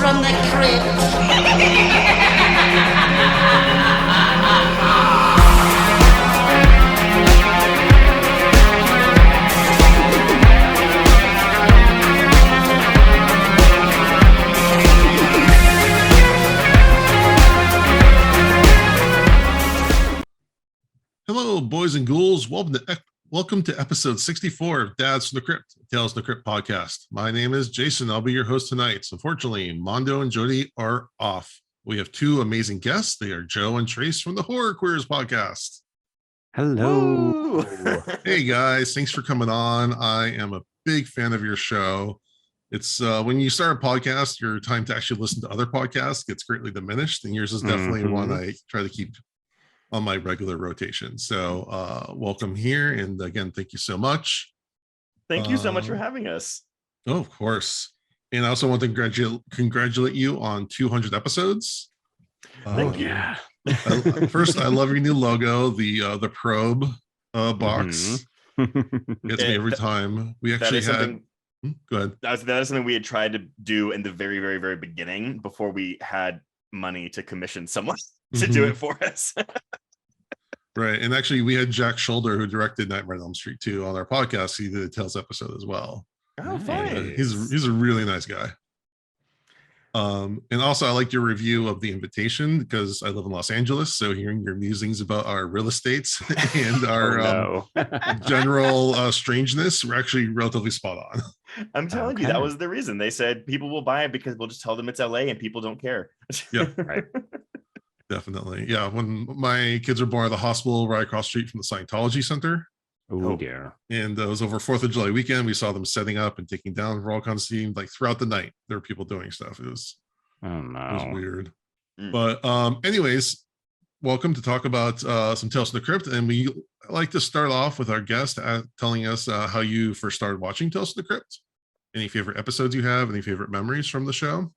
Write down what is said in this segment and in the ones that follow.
from the crypt. Hello, boys and ghouls. Welcome to episode 64 of Dads from the Crypt, Tales from the Crypt podcast. My name is Jason. I'll be your host tonight. So unfortunately, Mondo and Jody are off. We have two amazing guests. They are Joe and Trace from the Horror Queers podcast. Hello. Hey guys, thanks for coming on. I am a big fan of your show. It's when you start a podcast, your time to actually listen to other podcasts gets greatly diminished, and yours is definitely one I try to keep on my regular rotation. So welcome here, and again, thank you so much. Thank you so much for having us. Oh, of course. And I also want to congratulate you on 200 episodes. Thank you. First, I love your new logo, the probe box. Gets me every time. We actually had go ahead. That is something we had tried to do in the very, very, very beginning before we had money to commission someone to do it for us. Right. And actually, we had Jack Shoulder, who directed Nightmare on Elm Street 2 on our podcast. He did a Tales episode as well. Oh, fine. He's a really nice guy. And also, I liked your review of The Invitation because I live in Los Angeles. So hearing your musings about our real estates and our general strangeness were actually relatively spot on. I'm telling you, that was the reason. They said people will buy it because we'll just tell them it's LA and people don't care. Yeah. Right. Definitely. Yeah. When my kids were born at the hospital right across the street from the Scientology Center. Oh, dear. And it was over 4th of July weekend. We saw them setting up and taking down for all kinds of scenes. Like throughout the night, there were people doing stuff. It was weird. But anyways, welcome to talk about some Tales from the Crypt. And we like to start off with our guest telling us how you first started watching Tales from the Crypt. Any favorite episodes you have? Any favorite memories from the show?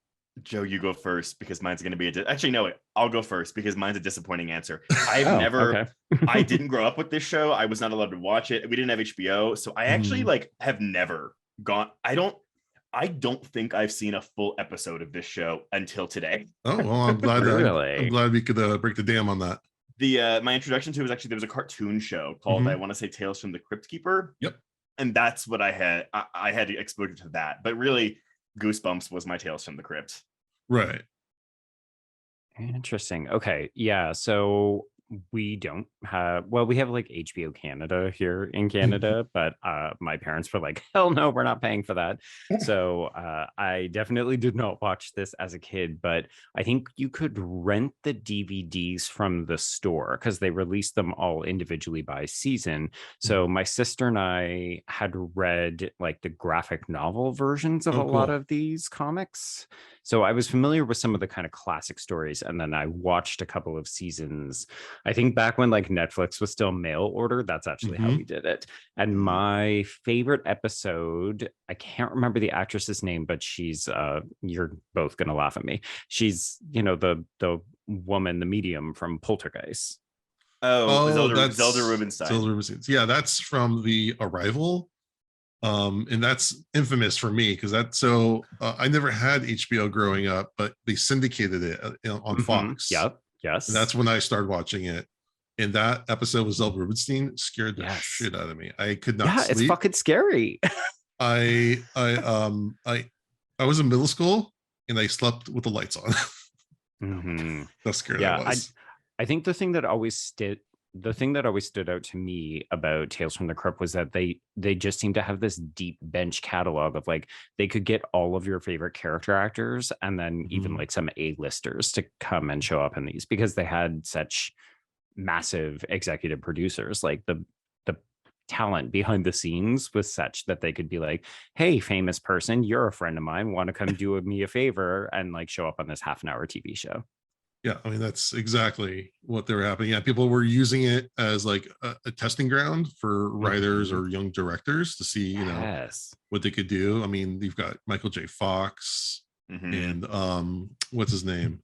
Joe, you go first because mine's going to be actually, no, I'll go first because mine's a disappointing answer. I didn't grow up with this show. I was not allowed to watch it. We didn't have HBO. So I actually have never gone. I don't think I've seen a full episode of this show until today. Oh, well, I'm glad really? I'm glad we could break the dam on that. My introduction to it was actually, there was a cartoon show called, I want to say, Tales from the Crypt Keeper. Yep. And that's what I had. I had exposure to that. But really, Goosebumps was my Tales from the Crypt. Right. Interesting. Okay. Yeah. So we don't have, we have like HBO Canada here in Canada, but my parents were like, hell no, we're not paying for that. So I definitely did not watch this as a kid, but I think you could rent the DVDs from the store because they released them all individually by season. So my sister and I had read like the graphic novel versions of a lot of these comics. So I was familiar with some of the kind of classic stories, and then I watched a couple of seasons. I think back when like Netflix was still mail order, that's actually how we did it. And my favorite episode, I can't remember the actress's name, but she's you're both gonna laugh at me. She's, the woman, the medium from Poltergeist. Zelda Rubinstein. Zelda Rubinstein. Yeah, that's from The Arrival. And that's infamous for me because I never had HBO growing up, but they syndicated it on Fox. Yep. Yes. And that's when I started watching it. And that episode with Zelda Rubinstein scared the shit out of me. I could not sleep. It's fucking scary. I was in middle school and I slept with the lights on. That's scary. Yeah. I think the thing that always stood out to me about Tales from the Crypt was that they just seem to have this deep bench catalog of like they could get all of your favorite character actors and then even like some A-listers to come and show up in these because they had such massive executive producers. Like the talent behind the scenes was such that they could be like, hey, famous person, you're a friend of mine, want to come do me a favor and like show up on this half-an-hour TV show. Yeah, I mean, that's exactly what they were happening. Yeah, people were using it as like a testing ground for writers or young directors to see, what they could do. I mean, you've got Michael J. Fox and what's his name?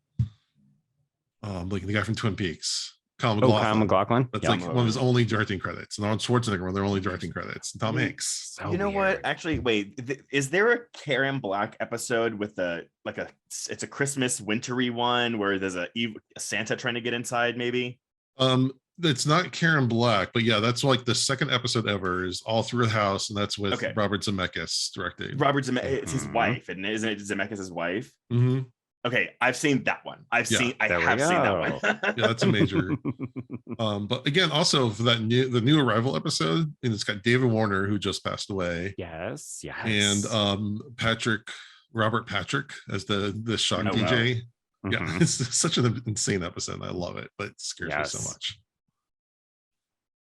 Like the guy from Twin Peaks. Kyle Kyle MacLachlan. That's like one of his only directing credits. And Arnold Schwarzenegger, one of their only directing credits. And Tom Hanks. So you know what? Actually, wait. Is there a Karen Black episode with it's a Christmas wintry one where there's a Santa trying to get inside? Maybe. It's not Karen Black, but yeah, that's like the second episode ever. Is all through the house, and that's with Robert Zemeckis directing. It's his wife, isn't it Zemeckis' wife? Mm-hmm. Okay, I've seen that one. I have seen that one. Yeah, that's a major. But again, also for the new Arrival episode, and it's got David Warner, who just passed away. Yes. And Robert Patrick as the shock DJ. Wow. Yeah, it's such an insane episode. I love it, but it scares me so much.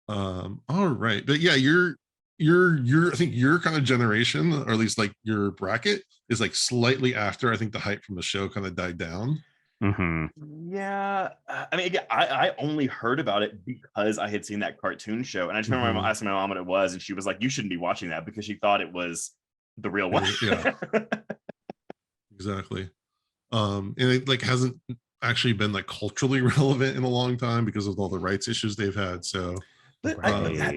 All right, but yeah, you're I think your kind of generation, or at least like your bracket, is like slightly after I think the hype from the show kind of died down. Yeah, I mean, I only heard about it because I had seen that cartoon show, and I just remember asking my mom what it was, and she was like, "You shouldn't be watching that," because she thought it was the real one. Yeah, exactly. And it like hasn't actually been like culturally relevant in a long time because of all the rights issues they've had. So. But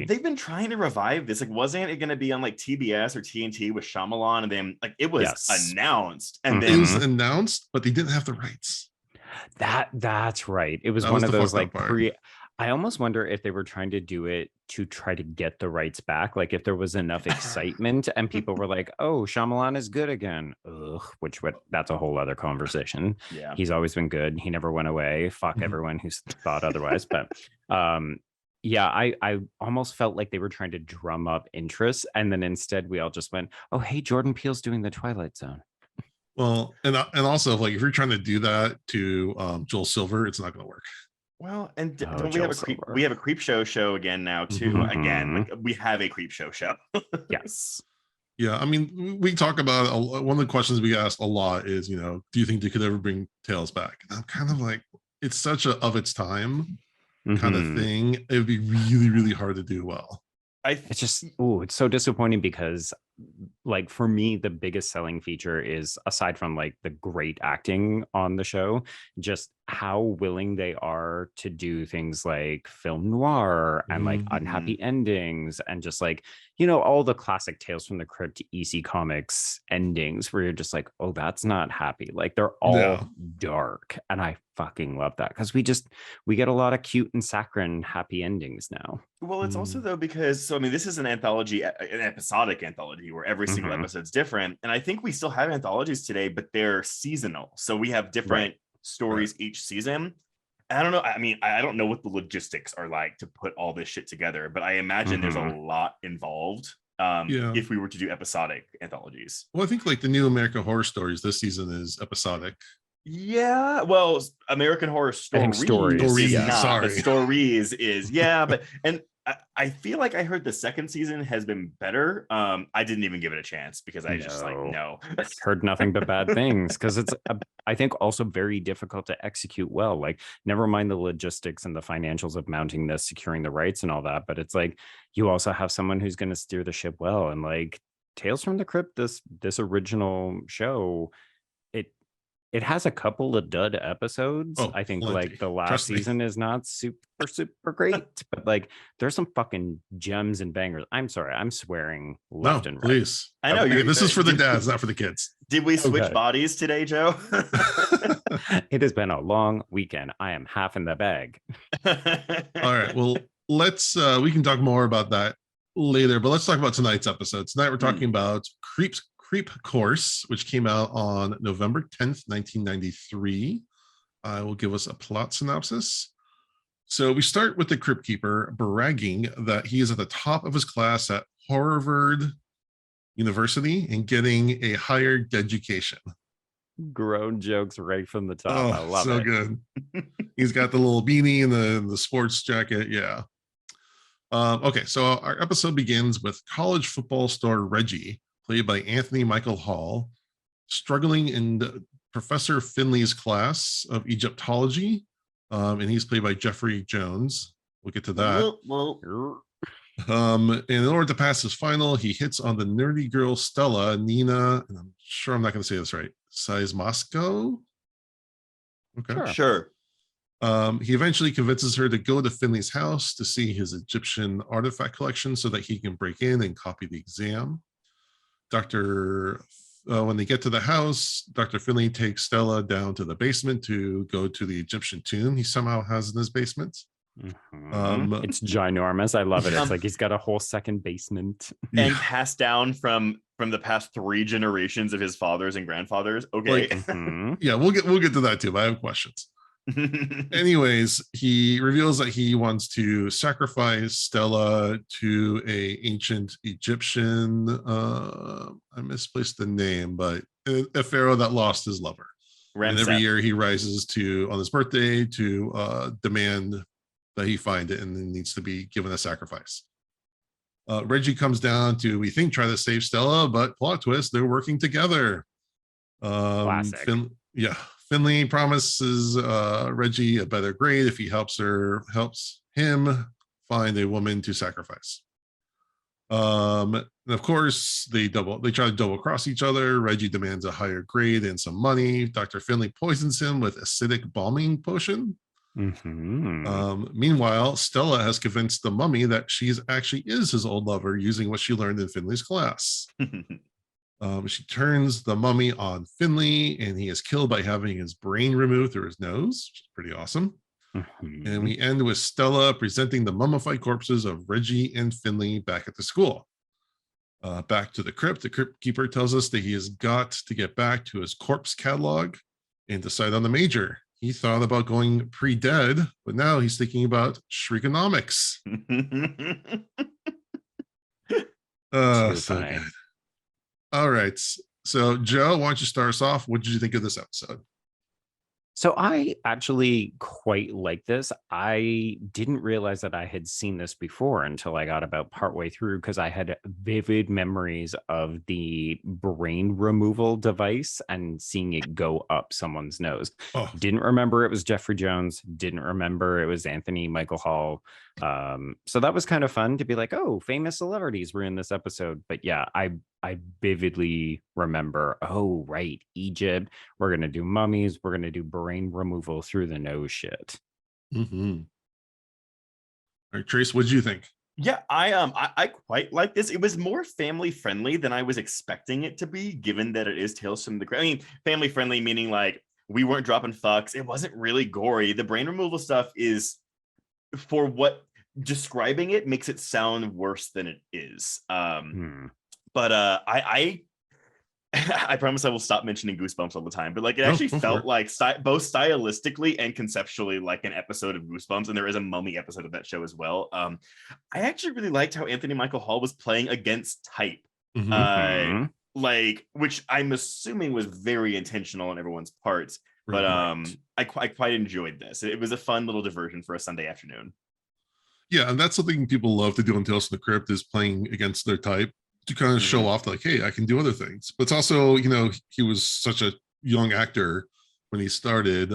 they've been trying to revive this. Like, wasn't it going to be on like TBS or TNT with Shyamalan? And then like it was announced, and then it was announced, but they didn't have the rights. That's right. It was one of those like I almost wonder if they were trying to do it to try to get the rights back. Like if there was enough excitement and people were like, "Oh, Shyamalan is good again." Ugh, that's a whole other conversation. Yeah, he's always been good. He never went away. Fuck everyone who's thought otherwise. But yeah, I almost felt like they were trying to drum up interest, and then instead we all just went, "Oh, hey, Jordan Peele's doing The Twilight Zone." Well, and also like if you're trying to do that to Joel Silver, it's not going to work. Well, and we have a creep show again now too. Again, like we have a creep show. Yes. Yeah, I mean, we talk about one of the questions we asked a lot is, do you think they could ever bring Tales back? And I'm kind of like, it's such a of its time kind of thing. It would be really, really hard to do well. It's just it's so disappointing because like for me the biggest selling feature is, aside from like the great acting on the show, just how willing they are to do things like film noir and like unhappy endings and just like all the classic Tales from the Crypt EC Comics endings where you're just like, oh, that's not happy. Like they're all dark, and I fucking love that because we get a lot of cute and saccharine happy endings now. Well, it's also though because I mean this is an anthology, an episodic anthology where every single episode's different, and I think we still have anthologies today, but they're seasonal, so we have different stories each season. I don't know. I mean, I don't know what the logistics are like to put all this shit together, but I imagine there's a lot involved if we were to do episodic anthologies. Well, I think like the new American Horror Stories this season is episodic. Yeah, well, American Horror Stories. Stories is but and I feel like I heard the second season has been better. I didn't even give it a chance because I just like no. Heard nothing but bad things because it's I think also very difficult to execute well. Like never mind the logistics and the financials of mounting this, securing the rights and all that, but it's like you also have someone who's going to steer the ship well. And like Tales from the Crypt, this original show, it has a couple of dud episodes. I think like the last season is not super great, but like there's some fucking gems and bangers. I'm sorry, I'm swearing left and right. Please. I know this is for the dads, not for the kids. Did we switch bodies today, Joe? It has been a long weekend. I am half in the bag. All right. Well, let's we can talk more about that later, but let's talk about tonight's episode. Tonight we're talking about Creep Course, which came out on November 10th, 1993. I will give us a plot synopsis. So we start with the Crypt Keeper bragging that he is at the top of his class at Harvard University and getting a higher education. Grown jokes right from the top. I love it. So good. He's got the little beanie and the sports jacket. Yeah. Okay, so our episode begins with college football star Reggie, played by Anthony Michael Hall, struggling in Professor Finley's class of Egyptology, and he's played by Jeffrey Jones. We'll get to that. And in order to pass his final, he hits on the nerdy girl Stella, Nina, and I'm sure I'm not going to say this right, Siemaszko? Okay. Sure. He eventually convinces her to go to Finley's house to see his Egyptian artifact collection so that he can break in and copy the exam. When they get to the house, Dr. Finley takes Stella down to the basement to go to the Egyptian tomb he somehow has in his basement. It's ginormous. I love it. It's like he's got a whole second basement and passed down from the past 3 generations of his fathers and grandfathers. Okay. Yeah, we'll get to that too, but I have questions. Anyways, he reveals that he wants to sacrifice Stella to a ancient Egyptian, I misplaced the name, but a pharaoh that lost his lover. And every year he rises on his birthday to demand that he find it, and then needs to be given a sacrifice. Reggie comes down to, we think, try to save Stella, but plot twist, they're working together. Classic. Finley promises Reggie a better grade if he helps him find a woman to sacrifice. And of course, they try to double cross each other. Reggie demands a higher grade and some money. Dr. Finley poisons him with acidic bombing potion. Meanwhile, Stella has convinced the mummy that she actually is his old lover using what she learned in Finley's class. She turns the mummy on Finley, and he is killed by having his brain removed through his nose, which is pretty awesome. And we end with Stella presenting the mummified corpses of Reggie and Finley back at the school. Back to the crypt. The crypt keeper tells us that he has got to get back to his corpse catalog and decide on the major. He thought about going pre-dead, but now he's thinking about Shriekonomics. So good. All right. So, Joe, why don't you start us off? What did you think of this episode? So I actually quite like this. I didn't realize that I had seen this before until I got about partway through, because I had vivid memories of the brain removal device and seeing it go up someone's nose. Didn't remember it was Jeffrey Jones. Didn't remember it was Anthony Michael Hall. So that was kind of fun to be like, oh, famous celebrities were in this episode. But yeah, I vividly remember, oh, right, Egypt, we're going to do mummies, we're going to do brain removal through the nose shit. All right, Trace, what did you think? Yeah, I quite like this. It was more family friendly than I was expecting it to be, given that it is Tales from the Crypt. I mean, family friendly meaning like we weren't dropping fucks. It wasn't really gory. The brain removal stuff is, for what describing it makes it sound worse than it is. But I promise I will stop mentioning Goosebumps all the time. But like, it actually felt like both stylistically and conceptually like an episode of Goosebumps, and there is a mummy episode of that show as well. I actually really liked how Anthony Michael Hall was playing against type, like, which I'm assuming was very intentional on everyone's parts. But I quite enjoyed this. It was a fun little diversion for a Sunday afternoon. Yeah, and that's something people love to do in Tales from the Crypt, is playing against their type, to kind of show off like, hey, I can do other things. But it's also, you know, he was such a young actor when he started,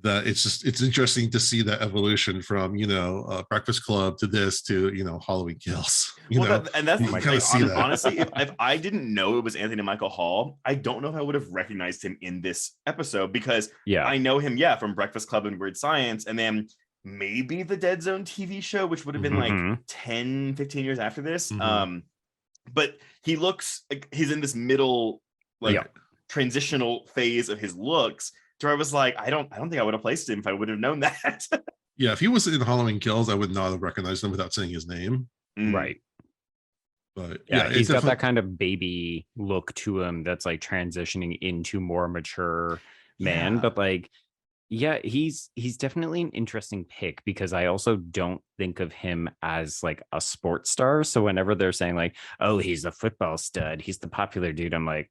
that it's interesting to see that evolution from, you know, Breakfast Club to this to, you know, Halloween Kills. Honestly, if I didn't know it was Anthony Michael Hall, I don't know if I would have recognized him in this episode, because I know him, from Breakfast Club and Weird Science, and then maybe the Dead Zone TV show, which would have been like 10, 15 years after this. But he looks like he's in this middle, transitional phase of his looks, to where I was like, I don't think I would have placed him if I would have known that. Yeah, if he was in Halloween Kills, I would not have recognized him without saying his name. Right. But yeah, he's got that kind of baby look to him that's like transitioning into more mature man. But like, yeah, he's definitely an interesting pick, because I also don't think of him as like a sports star. So whenever they're saying like, oh, he's a football stud, he's the popular dude, I'm like,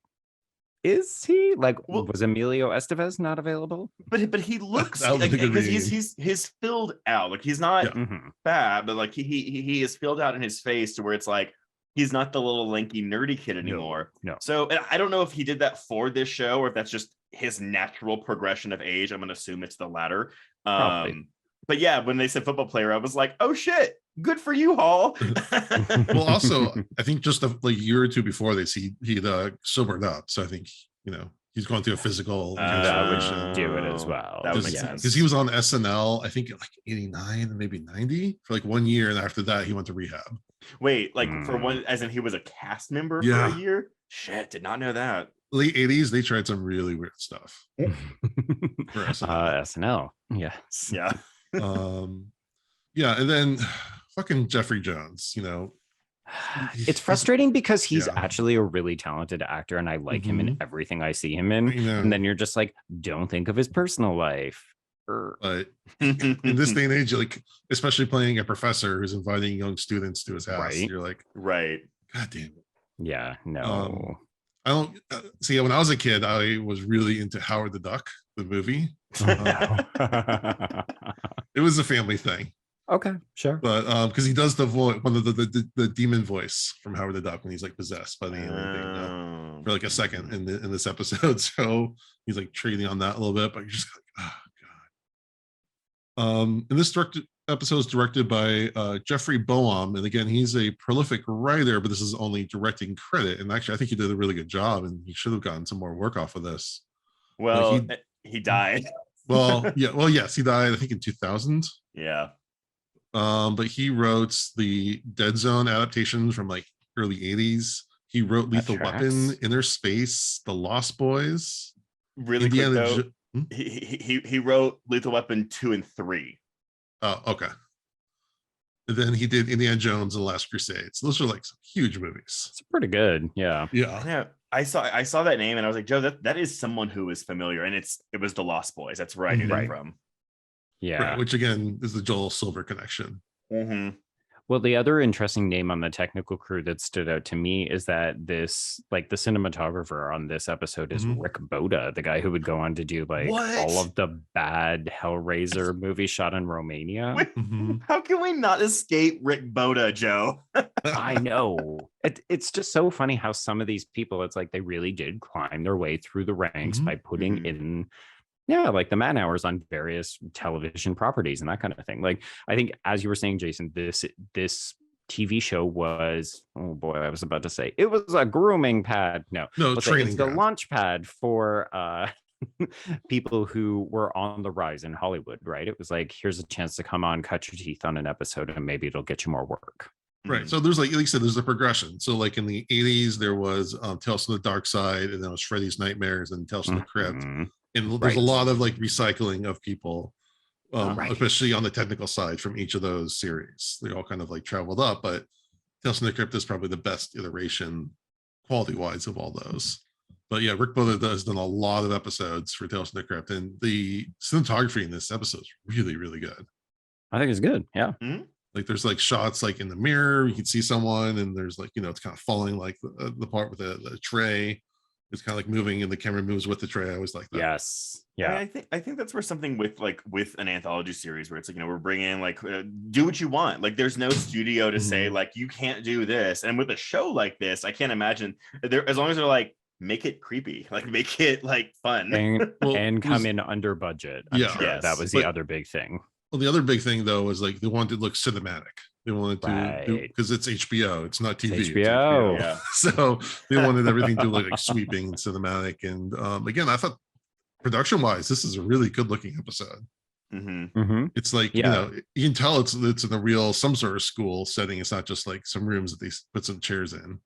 is he? Like, was Emilio Estevez not available? But he looks like, because he's filled out. Like, he's not bad, but like he is filled out in his face to where it's like he's not the little lanky nerdy kid anymore. No. So I don't know if he did that for this show or if that's just his natural progression of age. I'm gonna assume it's the latter. But yeah, when they said football player, I was like, oh shit, good for you, Hall. Well, also, I think just like a year or two before this, he sobered up. So I think, you know, he's going through a physical that transformation. would do it as well. That would make sense. Because he was on SNL, I think like 89, maybe 90 for like 1 year, and after that he went to rehab. Wait, like for one, as in he was a cast member for a year? Shit, did not know that. Late 80s, they tried some really weird stuff. For SNL. Yes. Yeah. Yeah, and then fucking Jeffrey Jones, it's frustrating because he's actually a really talented actor and I like him in everything I see him in. And then you're just like, don't think of his personal life. But in this day and age, like especially playing a professor who's inviting young students to his house, you're like, right, God damn it. Yeah, no. I don't see. When I was a kid, I was really into Howard the Duck, the movie. It was a family thing. Okay, sure. But because he does the voice, one of the demon voice from Howard the Duck when he's like possessed by the alien thing for like a second in this episode. So he's like trading on that a little bit, but you're just like, oh god. And this episode is directed by Jeffrey Boam, and again, he's a prolific writer, but this is only directing credit. And actually, I think he did a really good job, and he should have gotten some more work off of this. Well, he died. Well, yeah. Well, yes, he died. I think in 2000. Yeah. But he wrote the Dead Zone adaptations from like early 80s. He wrote Lethal Weapon, Inner Space, The Lost Boys. Really quick though, he wrote Lethal Weapon 2 and 3. Oh, okay. And then he did Indiana Jones and the Last Crusades. Those are like some huge movies. It's pretty good. Yeah. Yeah. I saw that name and I was like, Joe, that is someone who is familiar, and it was The Lost Boys. That's where I knew that from. Yeah. Right, which again is the Joel Silver connection. Well, the other interesting name on the technical crew that stood out to me is that this, like the cinematographer on this episode is Rick Boda, the guy who would go on to do like all of the bad Hellraiser movies shot in Romania. How can we not escape Rick Boda, Joe? I know. It's just so funny how some of these people, it's like they really did climb their way through the ranks by putting in like the man hours on various television properties and that kind of thing. Like, I think, as you were saying, Jason, this TV show was, oh boy, I was about to say it was a grooming pad. No, training. It's the launch pad for people who were on the rise in Hollywood, right? It was like, here's a chance to come on, cut your teeth on an episode, and maybe it'll get you more work. Right. So there's like you said, there's a progression. So like in the 80s, there was Tales from the Dark Side, and then it was Freddy's Nightmares and Tales from the Crypt. And there's a lot of like recycling of people, especially on the technical side from each of those series. They all kind of like traveled up, but Tales from the Crypt is probably the best iteration quality-wise of all those. But yeah, Rick Boda has done a lot of episodes for Tales from the Crypt, and the cinematography in this episode is really, really good. I think it's good. Yeah. Like there's like shots like in the mirror, you can see someone, and there's like, it's kind of falling like the part with the tray. It's kind of like moving and the camera moves with the tray. I always like that. Yes. Yeah. I think that's where something with an anthology series where it's like, we're bringing like, do what you want. Like there's no studio to say like, you can't do this. And with a show like this, I can't imagine there, as long as they're like, make it creepy, like make it like fun and come in under budget. I'm sure that was the other big thing. Well, the other big thing though was like they wanted to look cinematic. They wanted to because it's HBO, it's not TV. It's HBO. Yeah. So they wanted everything to look like sweeping and cinematic. And again, I thought production wise, this is a really good looking episode. It's like you can tell it's in a real some sort of school setting. It's not just like some rooms that they put some chairs in.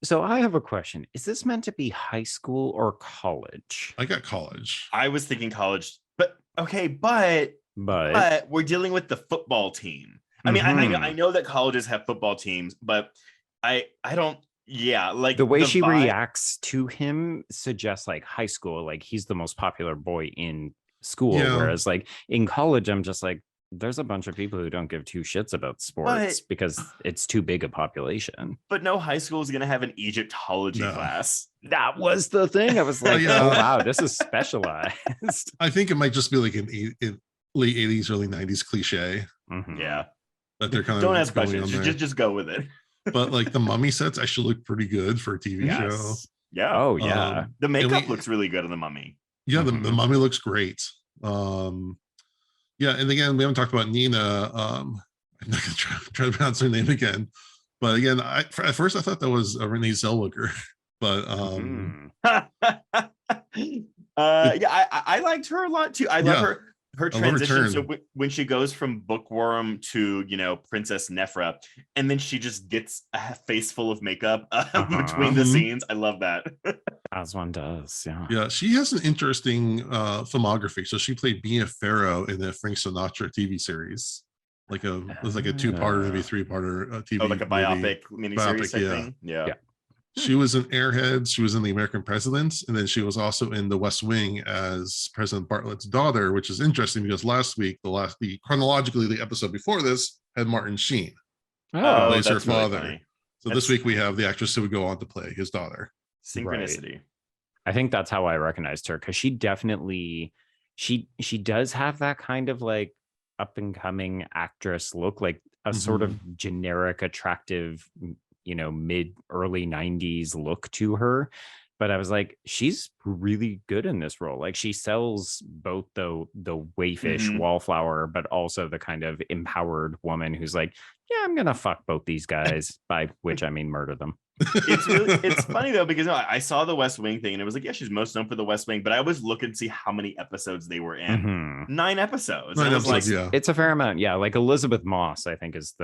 So I have a question. Is this meant to be high school or college? I got college. I was thinking college, but okay, but we're dealing with the football team. I mean, I know that colleges have football teams, but I don't. Yeah, like the way she reacts to him suggests like high school, like he's the most popular boy in school, whereas like in college, I'm just like, there's a bunch of people who don't give two shits about sports because it's too big a population. But no high school is going to have an Egyptology class. That was the thing. I was like, oh wow, this is specialized. I think it might just be like an late 80s, early 90s cliche. Yeah. But they're kind of don't ask questions. Just go with it. But like the Mummy sets actually look pretty good for a TV show. Yeah. Oh yeah. The makeup looks really good on the Mummy. Yeah, the Mummy looks great. Yeah, and again, we haven't talked about Nina. I'm not gonna try to pronounce her name again. But again, at first I thought that was Renee Zellweger. But I liked her a lot too. I love her transition. So when she goes from bookworm to, Princess Nephra, and then she just gets a face full of makeup between the scenes. I love that. As one does. Yeah. Yeah. She has an interesting filmography. So she played Mia Farrow in the Frank Sinatra TV series. It was like a 2-parter, maybe 3-parter TV. Oh, like a biopic miniseries type thing. Yeah. She was in Airheads. She was in The American Presidents, and then she was also in The West Wing as President Bartlett's daughter, which is interesting because last week, chronologically, the episode before this had Martin Sheen, who plays her father. Really so this week we have the actress who would go on to play his daughter. Synchronicity. Right. I think that's how I recognized her, because she definitely she does have that kind of like up and coming actress look, like a sort of generic, attractive, mid early 90s look to her. But I was like, she's really good in this role. Like, she sells both the waifish wallflower, but also the kind of empowered woman who's like, yeah, I'm gonna fuck both these guys, by which I mean murder them. It's funny though, because I saw the West Wing thing and it was like, yeah, she's most known for the West Wing, but I was looking to see how many episodes they were in. 9 episodes. 9 episodes, yeah. It's a fair amount. Yeah, like Elizabeth Moss, I think, is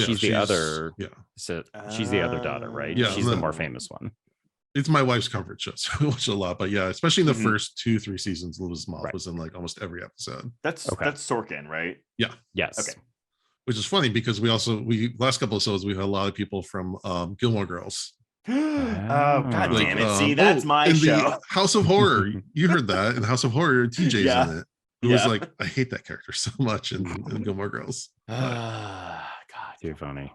she's the other. Yeah, so she's the other daughter, right? Yeah, she's the more famous one. It's my wife's comfort show, so I watch a lot. But yeah, especially in the first 2-3 seasons, Elizabeth Moss was in like almost every episode. That's Sorkin, right? Yeah. Yes. Okay. Which is funny because we last couple of episodes we had a lot of people from Gilmore Girls. Oh god damn it! See, that's my show. House of Horror. You heard that in House of Horror. TJ's in it. It was like, I hate that character so much in Gilmore Girls. God, too funny.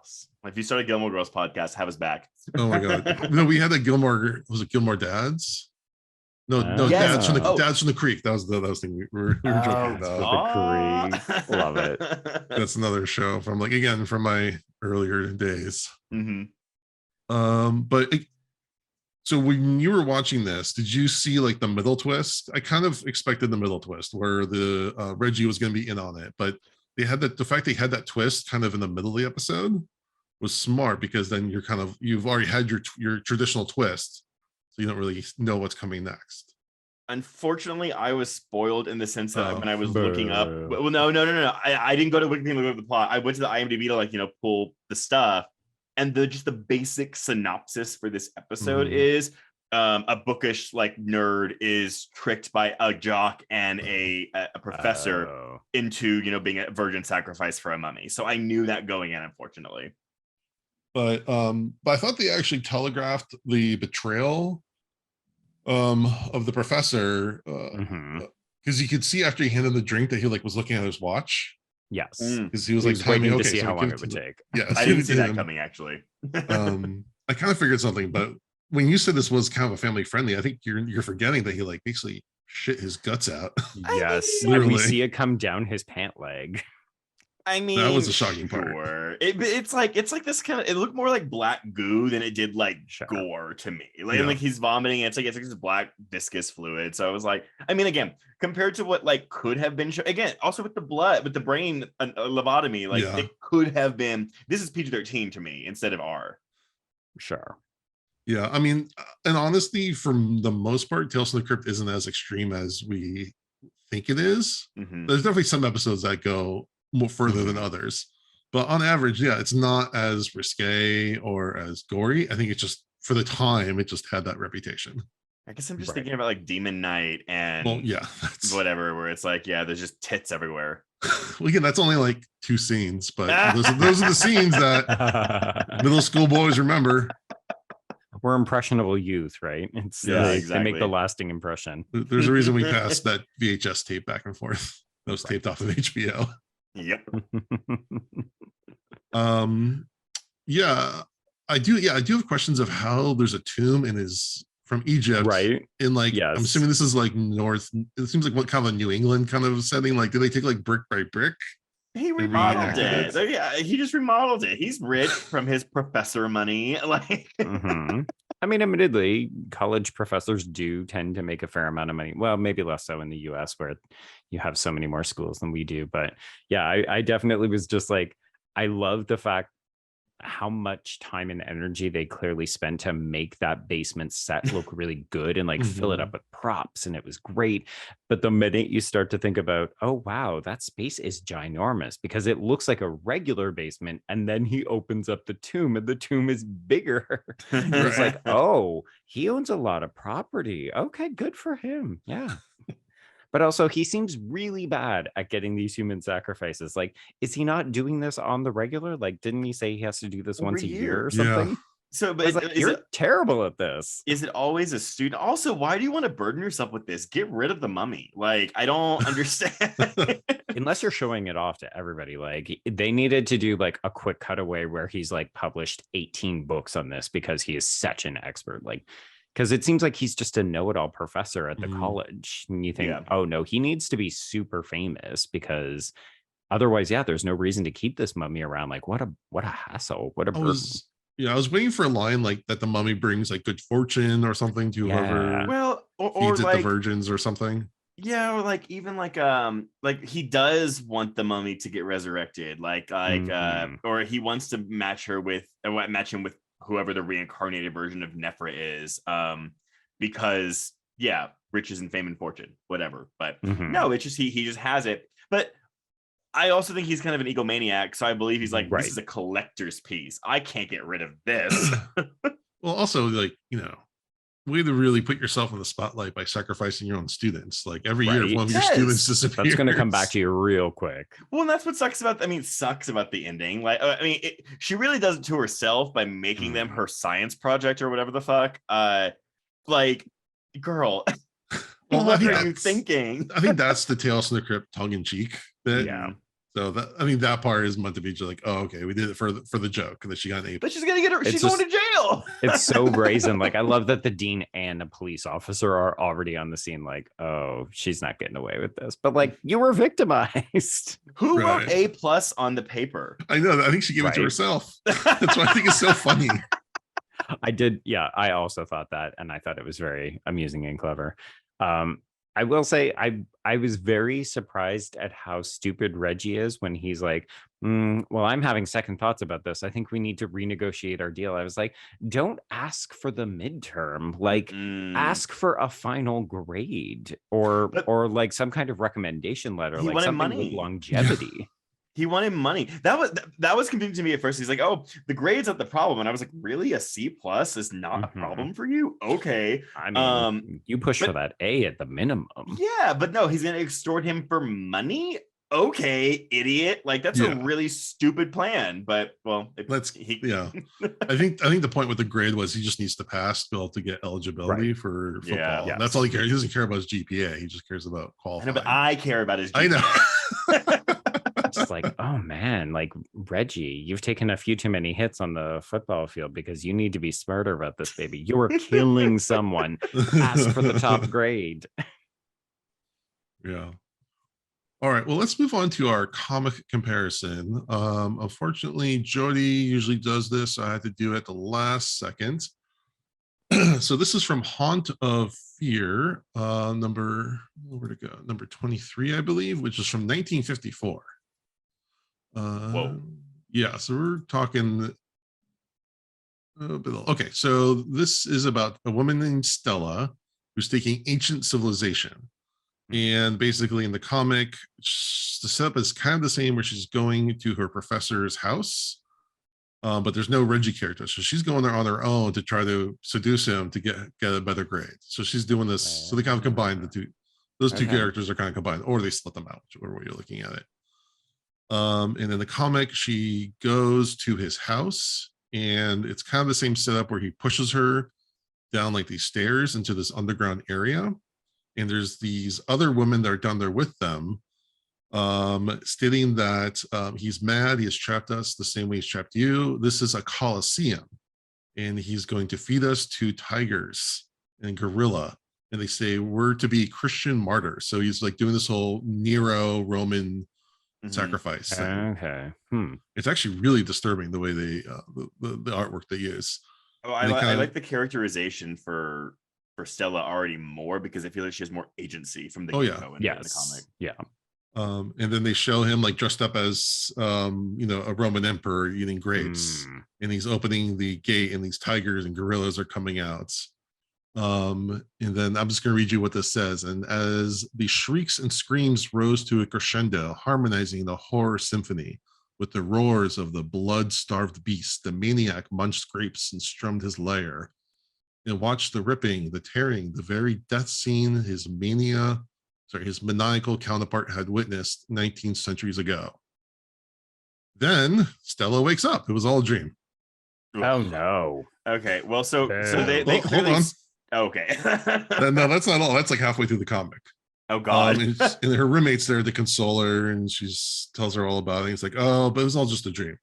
If you start a Gilmore Girls podcast, have us back. Oh my god! No, we had a Gilmore. Was it Gilmore Dads? No, Dads from the Creek. That was the thing we were joking about. The Creek. Love it. That's another show from from my earlier days. So when you were watching this, did you see like the middle twist? I kind of expected the middle twist where the Reggie was going to be in on it, but they had the fact they had that twist kind of in the middle of the episode was smart, because then you've already had your traditional twist, so you don't really know what's coming next. Unfortunately, I was spoiled in the sense that when I was looking up, well, no, I didn't go to Wikipedia to look at the plot. I went to the IMDb to pull the stuff, and just the basic synopsis for this episode is a bookish nerd is tricked by a jock and a professor into being a virgin sacrifice for a mummy. So I knew that going in, unfortunately. But I thought they actually telegraphed the betrayal of the professor, because you could see after he handed the drink that he was looking at his watch. Yes, because he was waiting to see how long it would take. Yeah, I didn't see that coming actually. I kind of figured something, but when you said this was kind of a family friendly, I think you're forgetting that he basically shit his guts out. Yes, we see it come down his pant leg. I mean, that was a shocking part. It's like this kind of. It looked more like black goo than it did gore to me. Like he's vomiting. It's like this black viscous fluid. So I was like, I mean, again, compared to what could have been again, also with the blood, with the brain lobotomy, it could have been. This is PG-13 to me instead of R. Sure. Yeah, I mean, and honestly, for the most part, Tales from the Crypt isn't as extreme as we think it is. There's definitely some episodes that go more further than others, but on average, it's not as risque or as gory. I think it's just for the time, it just had that reputation. I guess I'm just thinking about Demon Knight and whatever, where it's there's just tits everywhere. Well, again, that's only 2 scenes, but those are the scenes that middle school boys remember. We're impressionable youth, right? It's exactly. They make the lasting impression. There's a reason we passed that VHS tape back and forth. That was taped off of HBO. Yep. I do have questions of how there's a tomb from Egypt, right? In I'm assuming this is north. It seems like what kind of a New England kind of setting. Do they take brick by brick? He remodeled it. So, yeah, he just remodeled it. He's rich from his professor money. I mean, admittedly, college professors do tend to make a fair amount of money. Well, maybe less so in the US, where you have so many more schools than we do. But yeah, I definitely was just I love the fact how much time and energy they clearly spent to make that basement set look really good and like fill it up with props, and it was great. But the minute you start to think about, oh wow, that space is ginormous, because it looks like a regular basement, and then he opens up the tomb and the tomb is bigger. It's like, oh, he owns a lot of property. Okay, good for him. Yeah. But also, he seems really bad at getting these human sacrifices. Like, is he not doing this on the regular? Like, didn't he say he has to do this once a year or something? Yeah. So, but like, you're terrible at this. Is it always a student? Also, why do you want to burden yourself with this? Get rid of the mummy. Like, I don't understand. Unless you're showing it off to everybody. Like, they needed to do like a quick cutaway where he's like published 18 books on this because he is such an expert. Like, because it seems like he's just a know-it-all professor at the college. And you think, oh no, he needs to be super famous, because otherwise, yeah, there's no reason to keep this mummy around. Like, what a hassle. What a burden. I was waiting for a line like that the mummy brings like good fortune or something to whoever feeds it the virgins or something. Yeah, or like even like he does want the mummy to get resurrected, or he wants to match him with whoever the reincarnated version of Nefra is, because riches and fame and fortune, whatever. But no, it's just he just has it. But I also think he's kind of an egomaniac, so I believe he's like, this is a collector's piece. I can't get rid of this. Well, also, like, way to really put yourself in the spotlight by sacrificing your own students. Like, every year, one of your students disappears. That's going to come back to you real quick. Well, and that's what sucks about the ending. Like, she really does it to herself by making them her science project or whatever the fuck. Like, girl, well, what are you thinking? I think that's the Tales from the Crypt tongue in cheek. So that part is meant to be just like, oh, okay, we did it for the joke that she got an A. But she's gonna get her. She's going to jail. It's so brazen. Like, I love that the dean and a police officer are already on the scene. Like, oh, she's not getting away with this. But like, you were victimized. Who wrote A+ on the paper? I know. I think she gave it to herself. That's why I think it's so funny. I did. Yeah, I also thought that, and I thought it was very amusing and clever. I will say I was very surprised at how stupid Reggie is when he's like, well, I'm having second thoughts about this. I think we need to renegotiate our deal. I was like, don't ask for the midterm. Like, ask for a final grade or like some kind of recommendation letter, like something with longevity. He wanted money. That was confusing to me at first. He's like, oh, the grade's not the problem. And I was like, really? A C+ is not a problem for you? Okay. I mean, you push for that A at the minimum. Yeah, but no, he's going to extort him for money? Okay, idiot. Like, that's a really stupid plan. But, well, I think the point with the grade was he just needs to pass to be able to get eligibility for football. Yeah. That's all he cares. He doesn't care about his GPA. He just cares about qualifying. I know, but I care about his GPA. I know. Just like, oh man, like, Reggie, you've taken a few too many hits on the football field, because you need to be smarter about this, baby. You are killing someone. Ask for the top grade. Yeah. All right. Well, let's move on to our comic comparison. Unfortunately, Jody usually does this. So I had to do it the last second. So this is from Haunt of Fear, number 23, I believe, which is from 1954. Whoa. Yeah, so we're talking okay, so this is about a woman named Stella who's taking ancient civilization, and basically in the comic the setup is kind of the same, where she's going to her professor's house, but there's no Reggie character, so she's going there on her own to try to seduce him to get a better grade. So she's doing this, so they kind of combine the two. Those two characters are kind of combined, or they split them out, whichever way you're looking at it. And in the comic, she goes to his house, and it's kind of the same setup where he pushes her down like these stairs into this underground area, and there's these other women that are down there with them, stating that he's mad, he has trapped us the same way he's trapped you. This is a coliseum, and he's going to feed us to tigers and gorilla, and they say we're to be Christian martyrs. So he's like doing this whole Nero Roman sacrifice thing. Okay. It's actually really disturbing the way they the artwork they use. I like the characterization for Stella already more, because I feel like she has more agency from the get-go in the comic. Yeah. And then they show him like dressed up as a Roman emperor eating grapes, and he's opening the gate, and these tigers and gorillas are coming out. And then I'm just going to read you what this says. And as the shrieks and screams rose to a crescendo, harmonizing the horror symphony with the roars of the blood-starved beast, the maniac munched grapes and strummed his lyre, and watched the ripping, the tearing, the very death scene his maniacal counterpart had witnessed 19 centuries ago. Then Stella wakes up. It was all a dream. Oh no. Okay. Well, so they hold clearly. On. Okay. No, that's not all. That's like halfway through the comic. Oh God. And her roommate's there to console her, and she tells her all about it. It's like, oh, but it was all just a dream.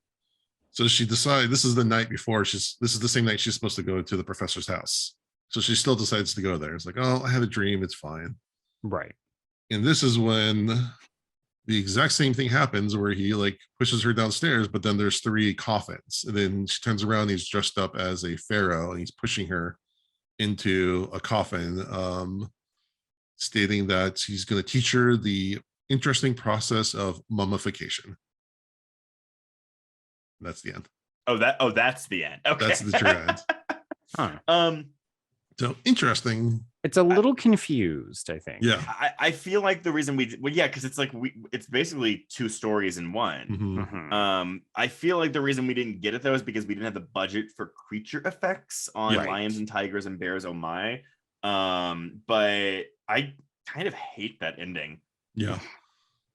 So she decided this is the night before. This is the same night she's supposed to go to the professor's house. So she still decides to go there. It's like, oh, I had a dream. It's fine. Right. And this is when the exact same thing happens, where he like pushes her downstairs, but then there's 3 coffins. And then she turns around, and he's dressed up as a pharaoh, and he's pushing her into a coffin, stating that he's going to teach her the interesting process of mummification. That's the end. That's the end. Okay. That's the true end. Huh. So interesting. It's a little confused, I think. Yeah. I feel like the reason because it's like it's basically 2 stories in one. Mm-hmm. I feel like the reason we didn't get it though is because we didn't have the budget for creature effects on lions and tigers and bears. Oh my. But I kind of hate that ending. Yeah.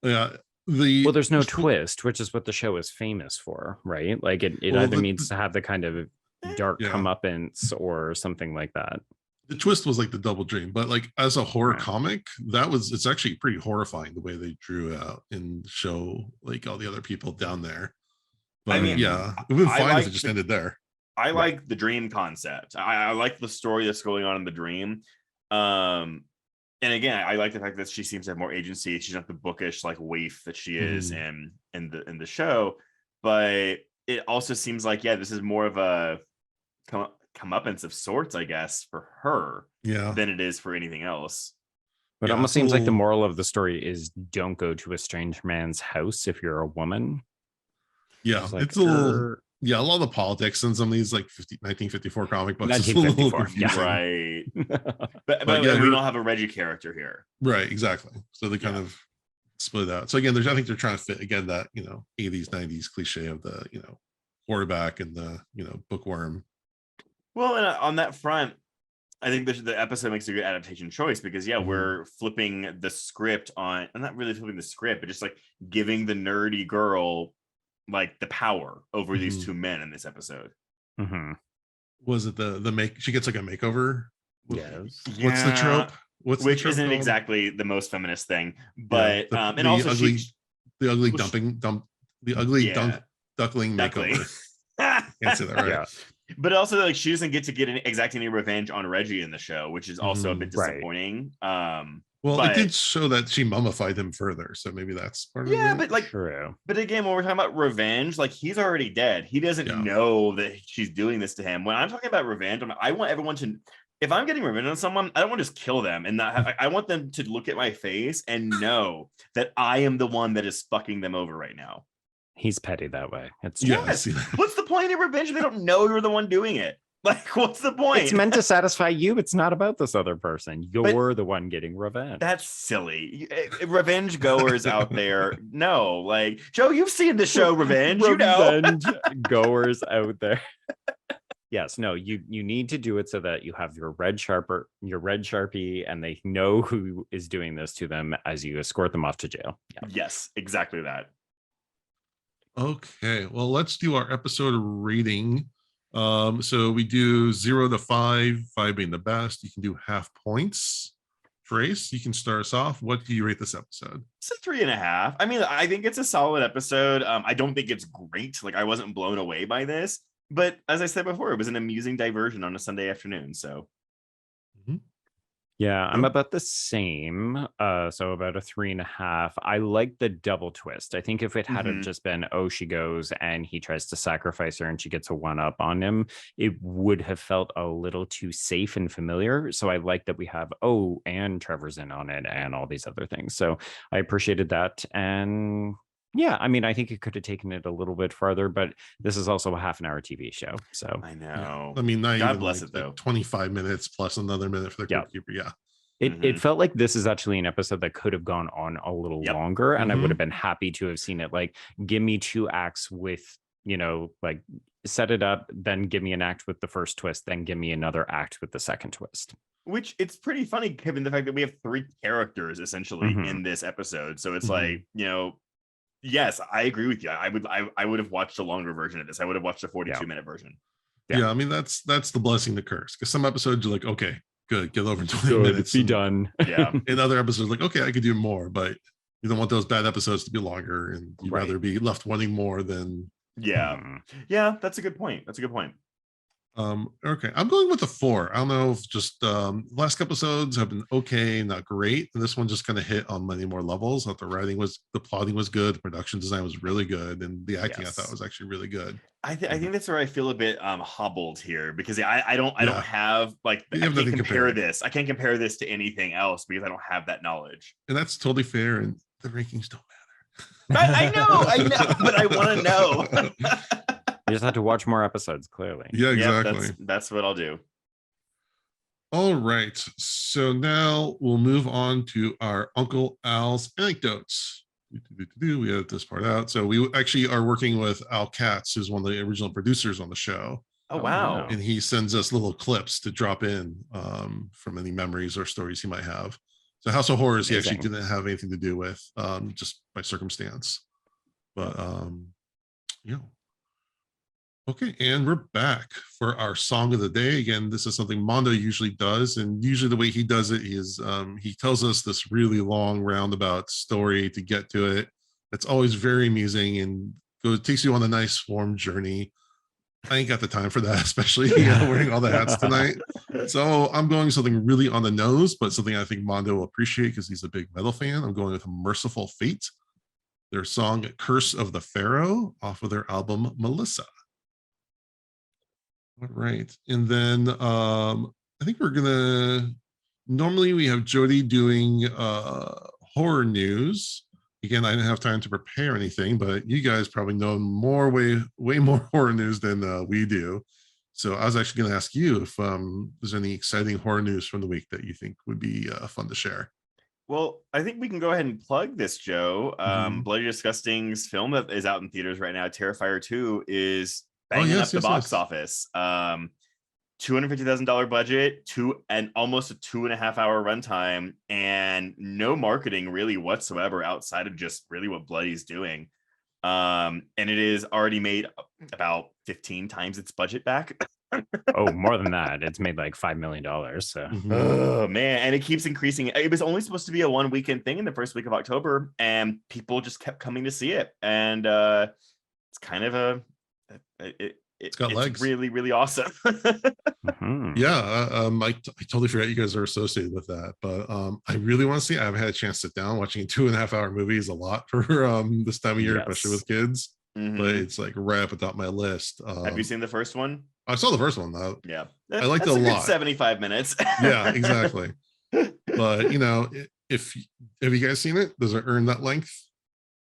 Yeah. There's no twist, which is what the show is famous for, right? Like it either needs to have the kind of dark comeuppance or something like that. The twist was like the double dream, but like as a horror comic, it's actually pretty horrifying the way they drew out and show like all the other people down there. But it would be fine if it just ended there. I like the dream concept. I like the story that's going on in the dream. And again, I like the fact that she seems to have more agency. She's not the bookish like waif that she is in the show. But it also seems like this is more of a comeuppance of sorts, I guess, for her than it is for anything else. But it almost seems like the moral of the story is don't go to a strange man's house if you're a woman. Yeah, it's a little. Yeah, a lot of the politics in some of these like 1954 comic books. 1954, right? but we don't have a Reggie character here, right? Exactly. So they kind of split out. So again, I think they're trying to fit again that 80s 90s cliche of the quarterback and the bookworm. Well, and on that front, I think the episode makes a good adaptation choice because we're flipping the script on. I'm not really flipping the script, but just like giving the nerdy girl like the power over these 2 men in this episode. Was it the she gets like a makeover? Yes. What's the trope? Which isn't called? Exactly the most feminist thing, but and also ugly, the ugly duckling makeover. Can't say that right. Yeah. But also like she doesn't get exact any revenge on Reggie in the show, which is also a bit disappointing. It did show that she mummified him further, so maybe that's part of it. Yeah, but like, true. But again, when we're talking about revenge, like he's already dead. He doesn't know that she's doing this to him. When I'm talking about revenge, I want everyone to. If I'm getting revenge on someone, I don't want to just kill them and not. I want them to look at my face and know that I am the one that is fucking them over right now. He's petty that way. It's What's the point of revenge if they don't know you're the one doing it? Like, what's the point? It's meant to satisfy you. It's not about this other person. You're the one getting revenge. That's silly. Revenge goers out there, no. Like, Joe, you've seen the show Revenge. Revenge goers out there. Yes, no, you need to do it so that you have your red Sharpie, and they know who is doing this to them as you escort them off to jail. Yeah. Yes, exactly that. Okay, well, let's do our episode rating. So we do 0 to 5, 5 being the best. You can do half points. Trace, you can start us off. What do you rate this episode? It's a 3.5. I mean, I think it's a solid episode. I don't think it's great. Like, I wasn't blown away by this, but as I said before, it was an amusing diversion on a Sunday afternoon. So, Yeah, I'm about the same. So about a 3.5. I like the double twist. I think if it had have just been, oh, she goes and he tries to sacrifice her and she gets a one up on him, it would have felt a little too safe and familiar. So I like that we have, oh, and Trevor's in on it and all these other things. So I appreciated that. And yeah, I mean, I think it could have taken it a little bit farther, but this is also a half an hour TV show. So I know. Yeah. I mean, not God even bless like, it though. like 25 minutes plus another minute for the Crypt Keeper. Yeah. It felt like this is actually an episode that could have gone on a little longer, and I would have been happy to have seen it. Like, give me 2 acts with, like set it up, then give me an act with the first twist, then give me another act with the second twist. Which it's pretty funny given the fact that we have 3 characters essentially in this episode. So it's like, yes, I agree with you. I would have watched a longer version of this. I would have watched a 42-minute version. Yeah, I mean that's the blessing, the curse. Because some episodes you're like, okay, good, get over 20 minutes. Be done. Yeah. In other episodes, like, okay, I could do more, but you don't want those bad episodes to be longer, and you'd rather be left wanting more than. Yeah. Yeah, that's a good point. Okay, I'm going with a 4. I don't know if just last couple episodes have been okay, not great, and this one just kind of hit on many more levels. I thought the plotting was good, the production design was really good, and the acting I thought was actually really good. I think that's where I feel a bit hobbled here, because I don't have like I can't compare this. I can't compare this to anything else because I don't have that knowledge. And that's totally fair, and the rankings don't matter. I know, but I want to know. You just have to watch more episodes, clearly. Yeah, exactly. That's what I'll do. All right. So now we'll move on to our Uncle Al's anecdotes. We edit this part out. So we actually are working with Al Katz, who's one of the original producers on the show. Oh, wow. And he sends us little clips to drop in from any memories or stories he might have. So House of Horrors, he actually didn't have anything to do with, just by circumstance. But, Okay, and we're back for our song of the day. Again, this is something Mondo usually does, and usually the way he does it is he tells us this really long roundabout story to get to it. It's always very amusing and takes you on a nice warm journey. I ain't got the time for that, especially wearing all the hats tonight. So I'm going something really on the nose, but something I think Mondo will appreciate because he's a big metal fan. I'm going with Merciful Fate, their song Curse of the Pharaoh off of their album Melissa. All right, and then I think we're gonna. Normally we have Jody doing horror news. Again, I didn't have time to prepare anything, but you guys probably know way more horror news than we do. So I was actually going to ask you if there's any exciting horror news from the week that you think would be fun to share. Well, I think we can go ahead and plug this, Joe. Bloody Disgusting's film that is out in theaters right now, Terrifier 2, is banging up the box office. $250,000 budget, almost a 2.5-hour runtime, and no marketing really whatsoever outside of just really what Bloody's doing. And it is already made about 15 times its budget back. Oh, more than that. It's made like $5 million. So oh man, and it keeps increasing. It was only supposed to be a 1 weekend thing in the first week of October, and people just kept coming to see it. And it's kind of it's got legs. Really, really awesome. Yeah, I totally forgot you guys are associated with that, but I really want to see. I haven't had a chance to sit down. Watching a 2.5-hour movie is a lot for this time of year, especially with kids. But it's like right up atop my list. Have you seen the first one? I saw the first one though. Yeah, I liked it a lot. 75 minutes. Yeah, exactly. But if have you guys seen it? Does it earn that length?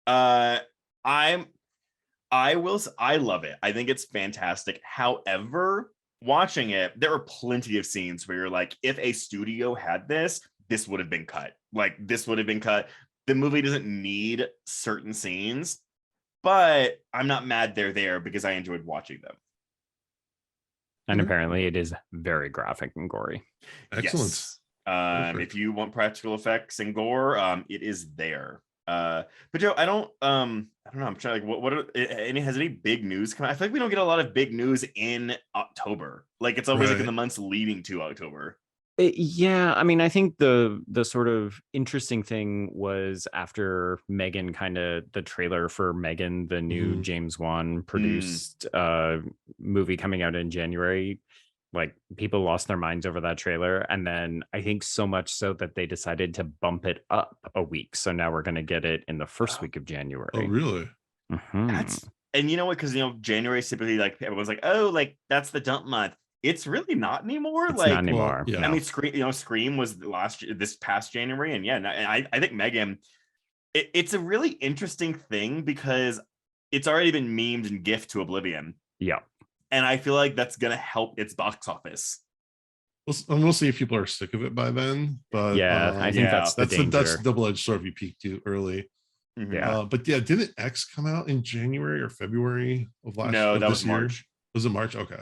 I love it. I think it's fantastic. However, watching it, there are plenty of scenes where you're like, if a studio had this would have been cut. Like, this would have been cut. The movie doesn't need certain scenes, but I'm not mad they're there because I enjoyed watching them. And apparently it is very graphic and gory. Excellent. Yes. If you want practical effects and gore, it is there. But Joe, I don't know. I'm trying, like, has any big news come out? I feel like we don't get a lot of big news in October. Like, it's always like in the months leading to October. Yeah, I mean, I think the sort of interesting thing was after Megan, kind of the trailer for Megan, the new James Wan produced movie coming out in January. Like people lost their minds over that trailer. And then I think so much so that they decided to bump it up a week. So now we're going to get it in the first week of January. Oh, really? Mm-hmm. And you know what? Because January is typically like everyone's like, oh, like that's the dump month. It's really not anymore. It's not anymore. Well, yeah. I mean, Scream was this past January, and and I think Megan. It's a really interesting thing because it's already been memed and gifted to oblivion. Yeah. And I feel like that's gonna help its box office. We'll see if people are sick of it by then. But yeah, I think that's double-edged sword if you peak too early. Mm-hmm. Yeah. But yeah, didn't X come out in January or February of last year? No, that was March. Was it March? Okay.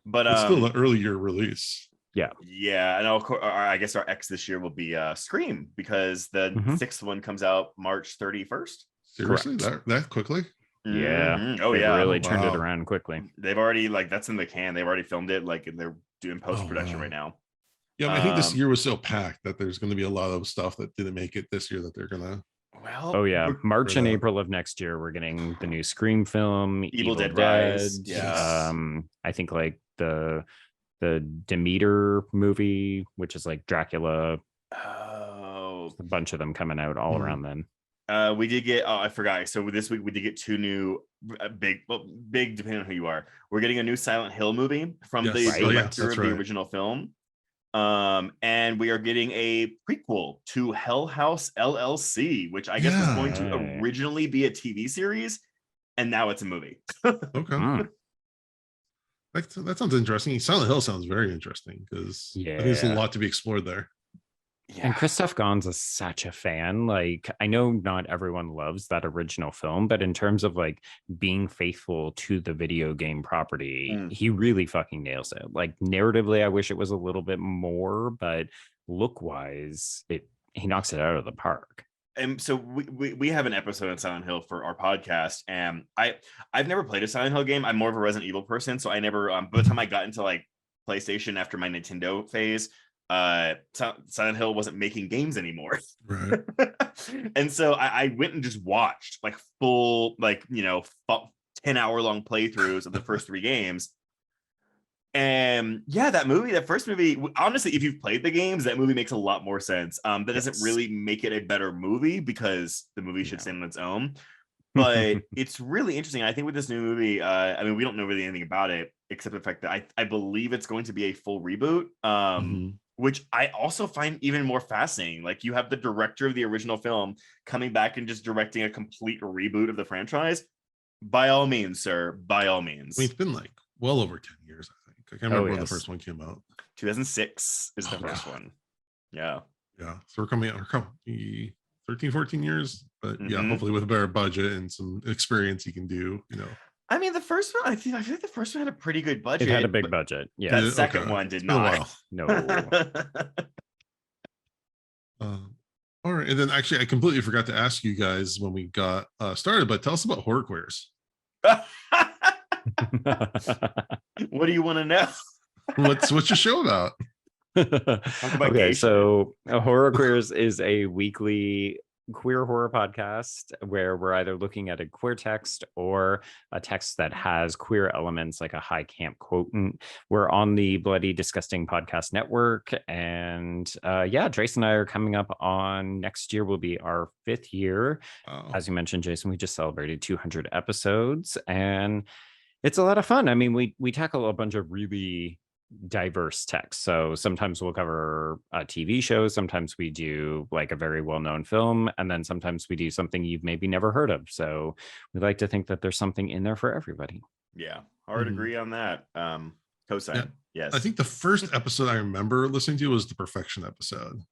But it's still an early year release. Yeah. Yeah. And I guess our X this year will be Scream because the sixth one comes out March 31st. Seriously? That quickly? Yeah. Mm-hmm. Oh, they yeah. really turned it around quickly. They've already that's in the can. They've already filmed it. Like they're doing post-production right now. Yeah, I think this year was so packed that there's going to be a lot of stuff that didn't make it this year that they're gonna. Well, oh yeah, March and April of next year, we're getting the new Scream film, Evil Dead Rise. Yeah. I think like the Demeter movie, which is like Dracula. Oh, a bunch of them coming out all around then. We did get. Oh, I forgot. So this week we did get two new big depending on who you are. We're getting a new Silent Hill movie from the director of the original film. And we are getting a prequel to Hell House LLC, which I guess was going to originally be a TV series, and now it's a movie. Okay. That sounds interesting. Silent Hill sounds very interesting because I think there's a lot to be explored there. Yeah. And Christoph Gans is such a fan. Like, I know not everyone loves that original film, but in terms of like being faithful to the video game property, he really fucking nails it. Like narratively, I wish it was a little bit more, but look wise, he knocks it out of the park. And so we have an episode on Silent Hill for our podcast, and I've never played a Silent Hill game. I'm more of a Resident Evil person, so I never. By the time I got into like PlayStation after my Nintendo phase, Silent Hill wasn't making games anymore. Right. And so I went and just watched like full 10-hour long playthroughs of the first three games. And yeah, that first movie, honestly, if you've played the games, that movie makes a lot more sense. That doesn't really make it a better movie because the movie should stand on its own. But it's really interesting. I think with this new movie, I mean, we don't know really anything about it except the fact that I believe it's going to be a full reboot. Which I also find even more fascinating. Like you have the director of the original film coming back and just directing a complete reboot of the franchise. By all means, sir. By all means. I mean, it's been like well over 10 years, I think. I can't remember when the first one came out. 2006 is the first one. Yeah. Yeah. So we're coming 13, 14 years. But yeah, hopefully with a better budget and some experience you can do, I mean, the first one, I feel like the first one had a pretty good budget. It had a big budget. Yeah. That second one did not. No. All right. And then actually, I completely forgot to ask you guys when we got started, but tell us about horror queers. What do you want to know? What's your show about? Okay, so Horror Queers is a weekly queer horror podcast where we're either looking at a queer text or a text that has queer elements like a high camp quotient. We're on the Bloody Disgusting Podcast Network, and Trace and I are coming up on next year will be our 5th year. As you mentioned, Jason, we just celebrated 200 episodes, and it's a lot of fun. I mean, we tackle a bunch of really diverse text. So sometimes we'll cover a TV show, sometimes we do like a very well-known film, and then sometimes we do something you've maybe never heard of. So we like to think that there's something in there for everybody. Yeah, hard agree on that. Cosign. Yeah. Yes. I think the first episode I remember listening to was the Perfection episode.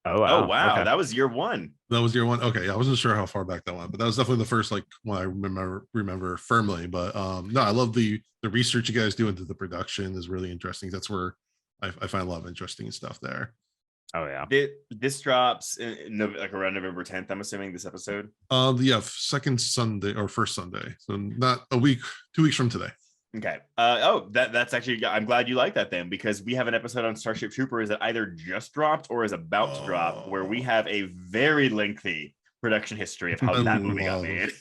Oh wow. Okay. That was year one. That was year one. Okay, I wasn't sure how far back that went, but that was definitely the first one I remember firmly. But no, I love the research you guys do into the production is really interesting. That's where I find a lot of interesting stuff there. Oh yeah. This drops like around November 10th. I'm assuming this episode. Second Sunday or first Sunday, so not a week, 2 weeks from today. Okay. That's actually, I'm glad you like that then, because we have an episode on Starship Troopers that either just dropped or is about to drop, where we have a very lengthy production history of how that movie got made.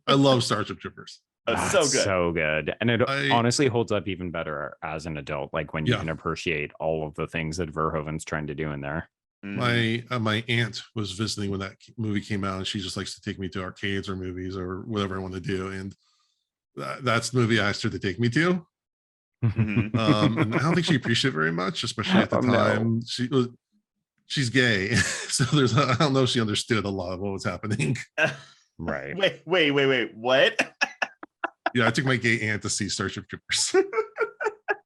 I love Starship Troopers. So good. So good. And it honestly holds up even better as an adult, like when you can appreciate all of the things that Verhoeven's trying to do in there. My aunt was visiting when that movie came out, and she just likes to take me to arcades or movies or whatever I want to do, and that's the movie I asked her to take me to. And I don't think she appreciated it very much, especially at the time. No. She's gay, so I don't know if she understood a lot of what was happening. Right. Wait, what? Yeah, I took my gay aunt to see Starship Troopers.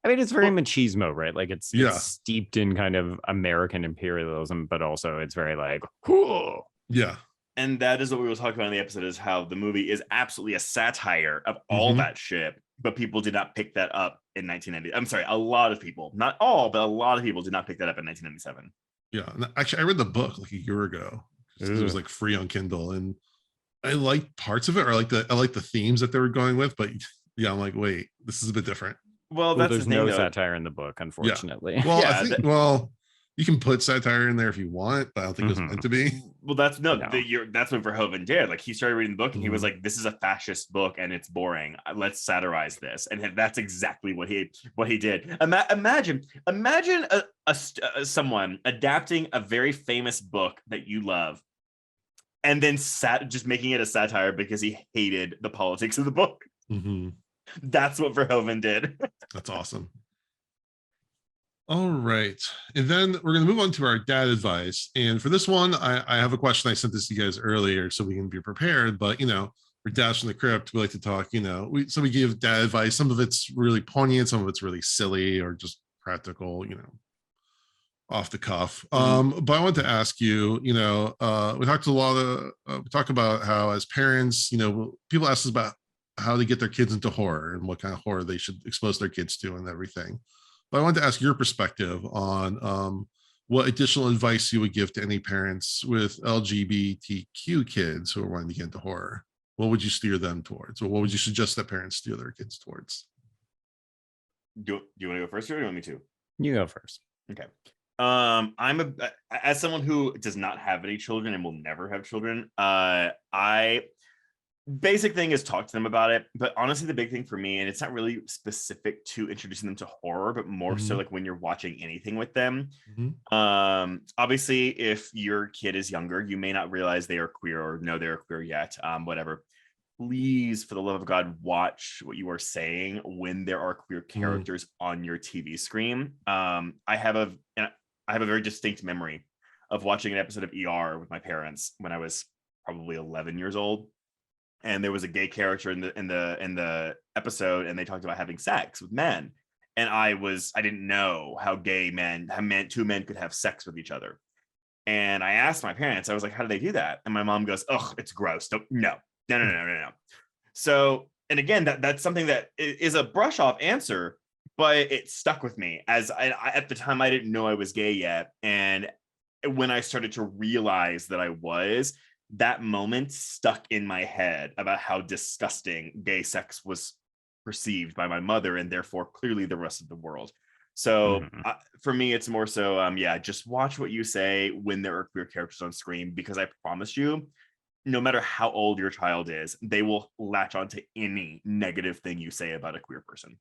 I mean, it's very machismo, right? Like it's steeped in kind of American imperialism, but also it's very like, cool. Yeah. And that is what we were talking about in the episode, is how the movie is absolutely a satire of all that shit, but people did not pick that up in 1990. I'm sorry, a lot of people, not all, but a lot of people did not pick that up in 1997. Yeah. Actually, I read the book like a year ago. It was like free on Kindle, and I liked parts of it, or I like the themes that they were going with, but I'm like, wait, this is a bit different. Well, that's there's no satire in the book, unfortunately. Yeah. Well, I think, you can put satire in there if you want, but I don't think it was meant to be. Well, that's what Verhoeven did. Like, he started reading the book and he was like, "This is a fascist book and it's boring. Let's satirize this." And that's exactly what he did. Imagine someone adapting a very famous book that you love, and then just making it a satire because he hated the politics of the book. That's what Verhoeven did. That's awesome. All right. And then we're going to move on to our dad advice. And for this one, I have a question. I sent this to you guys earlier so we can be prepared. But, we're dads from the Crypt. We like to talk, we give dad advice. Some of it's really poignant. Some of it's really silly or just practical, off the cuff. But I want to ask you, we talked we talk about how as parents, people ask us about how to get their kids into horror and what kind of horror they should expose their kids to and everything. But I wanted to ask your perspective on what additional advice you would give to any parents with LGBTQ kids who are wanting to get into horror. What would you steer them towards, or what would you suggest that parents steer their kids towards? Do you want to go first, or do you want me to? You go first. Okay. As someone who does not have any children and will never have children, basic thing is talk to them about it. But honestly, the big thing for me, and it's not really specific to introducing them to horror, but more so like when you're watching anything with them. Obviously, if your kid is younger, you may not realize they are queer or know they're queer yet, whatever. Please, for the love of God, watch what you are saying when there are queer characters on your TV screen. I have a very distinct memory of watching an episode of ER with my parents when I was probably 11 years old. And there was a gay character in the episode, and they talked about having sex with men. And I didn't know how two men could have sex with each other. And I asked my parents, I was like, how do they do that? And my mom goes, "Oh, it's gross. No. So, and again, that's something that is a brush off answer, but it stuck with me as at the time, I didn't know I was gay yet. And when I started to realize that I was, that moment stuck in my head about how disgusting gay sex was perceived by my mother, and therefore clearly the rest of the world. So for me, it's more so, just watch what you say when there are queer characters on screen, because I promise you, no matter how old your child is, they will latch onto any negative thing you say about a queer person.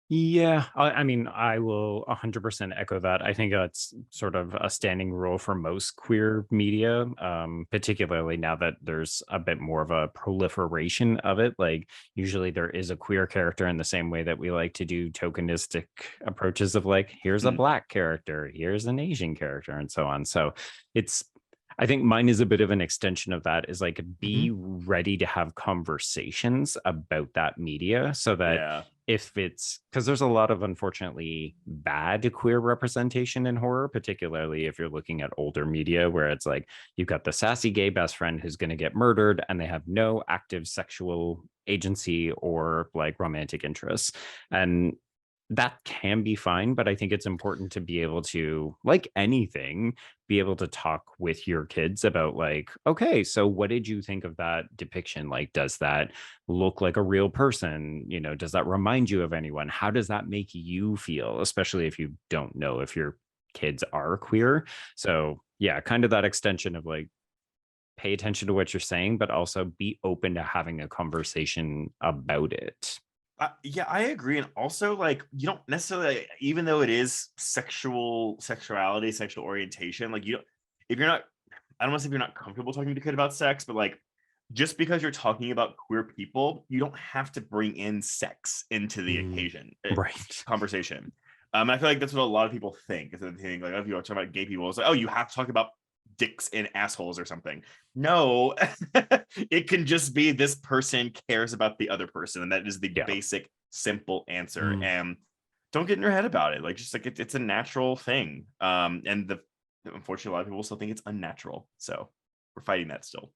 Yeah, I mean, I will 100% echo that. I think that's sort of a standing rule for most queer media, particularly now that there's a bit more of a proliferation of it. Like, usually there is a queer character in the same way that we like to do tokenistic approaches of like, here's a Black character, here's an Asian character, and so on. So I think mine is a bit of an extension of that, is like, be ready to have conversations about that media, so that if it's, because there's a lot of unfortunately bad queer representation in horror, particularly if you're looking at older media, where it's like you've got the sassy gay best friend who's going to get murdered and they have no active sexual agency or like romantic interests. And that can be fine, but I think it's important to be able to, like anything, be able to talk with your kids about like, okay, so what did you think of that depiction? Like, does that look like a real person? Does that remind you of anyone? How does that make you feel? Especially if you don't know if your kids are queer. So yeah, kind of that extension of like, pay attention to what you're saying, but also be open to having a conversation about it. Yeah, I agree. And also, like, you don't necessarily, even though it is sexuality, sexual orientation, like, you don't, if you're not, I don't want to say if you're not comfortable talking to a kid about sex, but like, just because you're talking about queer people, you don't have to bring in sex into the occasion, right? Conversation. And I feel like that's what a lot of people think. Is that they think like, oh, if you're talking about gay people, it's like, oh, you have to talk about dicks and assholes or something. No, it can just be this person cares about the other person, and that is the basic, simple answer. And don't get in your head about it. Like, just like it's a natural thing. And unfortunately, a lot of people still think it's unnatural. So we're fighting that still.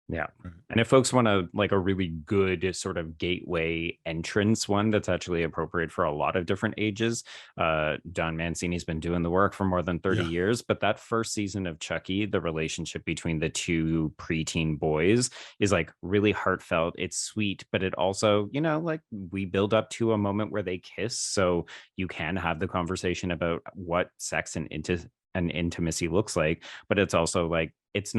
Yeah. And if folks want a really good sort of gateway entrance one that's actually appropriate for a lot of different ages, Don Mancini's been doing the work for more than 30 years, but that first season of Chucky, the relationship between the two preteen boys is like really heartfelt. It's sweet, but it also, like we build up to a moment where they kiss. So you can have the conversation about what sex and intimacy looks like, but it's also like, it's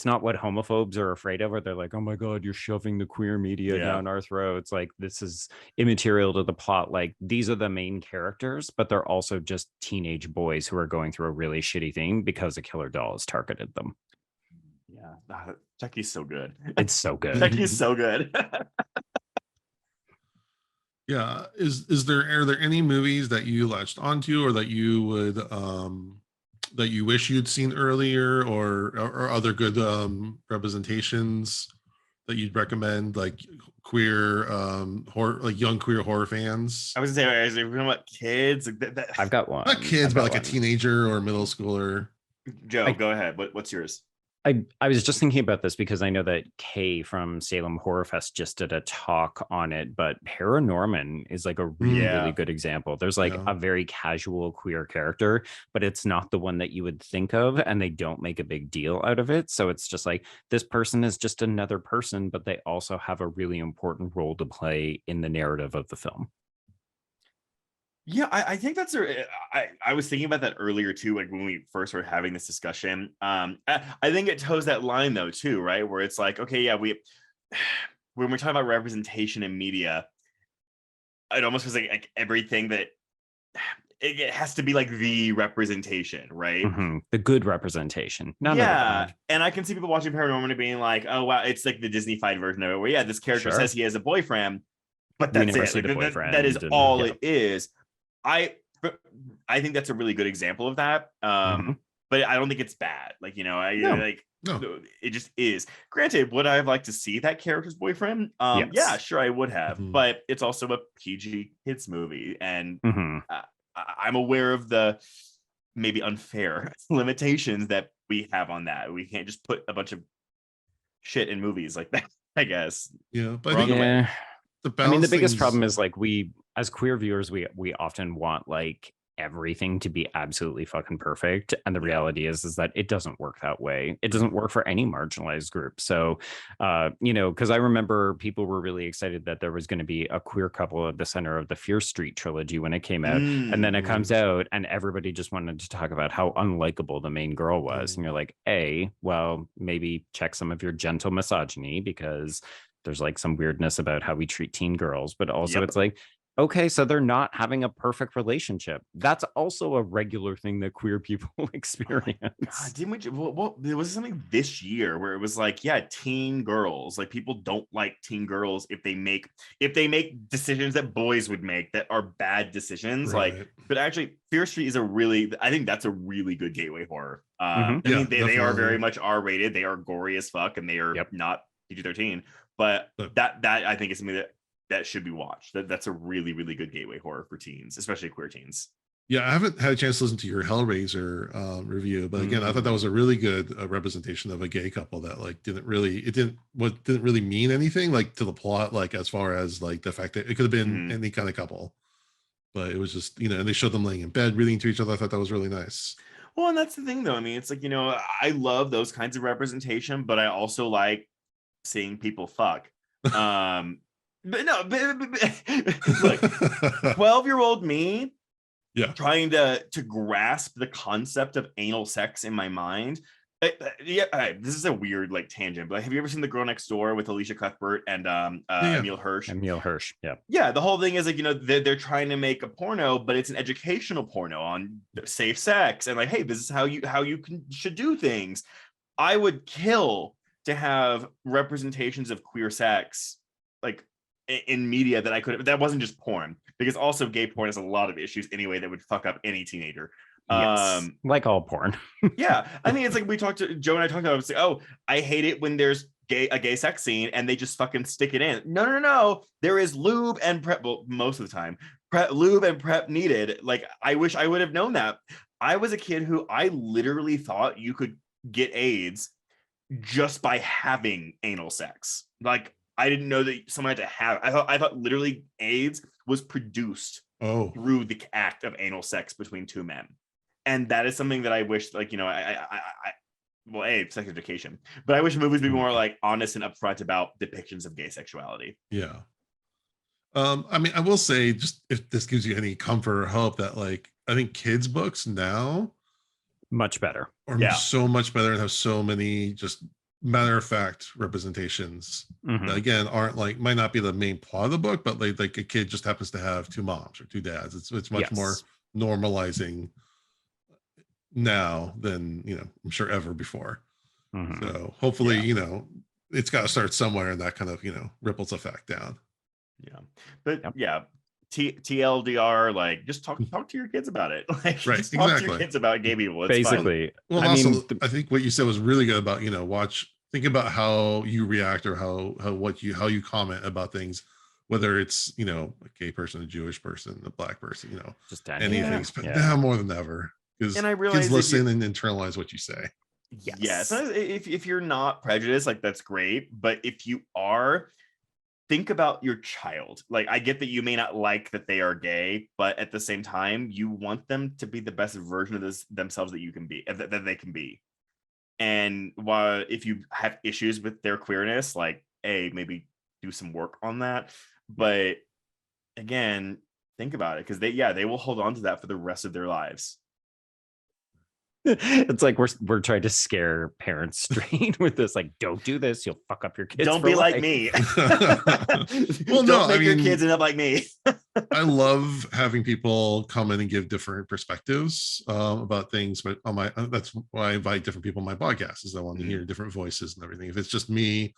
not what homophobes are afraid of, where they're like, oh my God, you're shoving the queer media down our throats. Like, this is immaterial to the plot. Like, these are the main characters, but they're also just teenage boys who are going through a really shitty thing because a killer doll has targeted them. Yeah. Chucky's so good. It's so good. Chucky's so good. Yeah. Are there any movies that you latched onto, or that you would, that you wish you'd seen earlier, or other good representations that you'd recommend, like queer horror, like young queer horror fans? I was gonna say, is it about kids? I've got one. Not kids, but like a teenager or a middle schooler. Joe, go ahead. What's yours? I was just thinking about this because I know that Kay from Salem Horror Fest just did a talk on it, but Paranorman is like a really good example. There's like a very casual queer character, but it's not the one that you would think of, and they don't make a big deal out of it. So it's just like, this person is just another person, but they also have a really important role to play in the narrative of the film. Yeah, I think I was thinking about that earlier too, like when we first were having this discussion. I think it toes that line though too, right? Where it's like, okay, yeah, when we're talking about representation in media, it almost feels like everything that it has to be like the representation, right? The good representation. And I can see people watching Paranorman and being like, oh wow, it's like the Disney-fied version of it, where this character says he has a boyfriend, but that's it. Like, that is all it is. I think that's a really good example of that. But I don't think it's bad. Like, it just is. Granted, would I have liked to see that character's boyfriend? Yeah, sure, I would have. But it's also a PG kids movie, and I'm aware of the maybe unfair limitations that we have on that. We can't just put a bunch of shit in movies like that, I guess. Yeah, but I think the biggest problem is like, we as queer viewers, we often want like everything to be absolutely fucking perfect, and the reality is that it doesn't work that way. It doesn't work for any marginalized group. So because I remember people were really excited that there was going to be a queer couple at the center of the Fear Street trilogy when it came out, and then it comes out and everybody just wanted to talk about how unlikable the main girl was. And you're like, well, maybe check some of your gentle misogyny, because there's like some weirdness about how we treat teen girls, but also it's like, okay, so they're not having a perfect relationship. That's also a regular thing that queer people experience. God, didn't we? Well, there was something this year where it was like, teen girls. Like, people don't like teen girls if they make decisions that boys would make that are bad decisions. Right. Like, but actually, Fear Street is I think that's a really good gateway horror. I mean, they are very much R-rated. They are gory as fuck, and they are not PG-13. But that I think is something that should be watched. That's a really, really good gateway horror for teens, especially queer teens. Yeah, I haven't had a chance to listen to your Hellraiser review, but again, I thought that was a really good representation of a gay couple that like didn't really mean anything like to the plot, like as far as like the fact that it could have been any kind of couple, but it was just, and they showed them laying in bed reading to each other. I thought that was really nice. Well, and that's the thing though. I mean, it's like, I love those kinds of representation, but I also like seeing people fuck. But no, look, 12-year-old me, trying to grasp the concept of anal sex in my mind, This is a weird like tangent, but have you ever seen The Girl Next Door with Alicia Cuthbert and Emile Hirsch? Emile Hirsch, yeah. The whole thing is like, you know, they're trying to make a porno, but it's an educational porno on safe sex and like, hey, this is how you should do things. I would kill to have representations of queer sex like in media that wasn't just porn, because also gay porn has a lot of issues anyway that would fuck up any teenager. Yes, like all porn. Yeah, I mean, it's like Joe and I talked about. It's like, oh, I hate it when there's a gay sex scene and they just fucking stick it in. No. There is lube and prep. Well, most of the time, lube and prep needed. Like, I wish I would have known that. I was a kid who I literally thought you could get AIDS just by having anal sex. Like, I didn't know that someone had to have. I thought literally AIDS was produced through the act of anal sex between two men. And that is something that I wish, like, you know, sex education, but I wish movies be more like honest and upfront about depictions of gay sexuality. Yeah. I mean, I will say, just if this gives you any comfort or hope, that like, I think kids' books now much better, are so much better and have so many just matter of fact representations that again aren't like, might not be the main plot of the book, but like a kid just happens to have two moms or two dads. It's much more normalizing now than, you know, I'm sure ever before. So hopefully, you know, it's got to start somewhere, and that kind of, you know, ripples effect down. But TLDR, like, just talk to your kids about it. Like, right, just talk to your kids about gay people. It's basically fine. Well, also, I think what you said was really good about, you know, think about how you react or how you comment about things, whether it's, you know, a gay person, a Jewish person, a black person, you know, just anything. Now more than ever, because kids listen and internalize what you say. Yes. If you're not prejudiced, like, that's great. But if you are, think about your child. Like, I get that you may not like that they are gay, but at the same time, you want them to be the best version of themselves that you can be, that they can be. And while if you have issues with their queerness, like, maybe do some work on that. But again, think about it, because they will hold on to that for the rest of their lives. It's like we're trying to scare parents straight with this, like, don't do this, you'll fuck up your kids. Don't be like me. Well, don't make your kids end up like me. I love having people come in and give different perspectives about things, but that's why I invite different people on my podcast, is I want to hear different voices and everything. If it's just me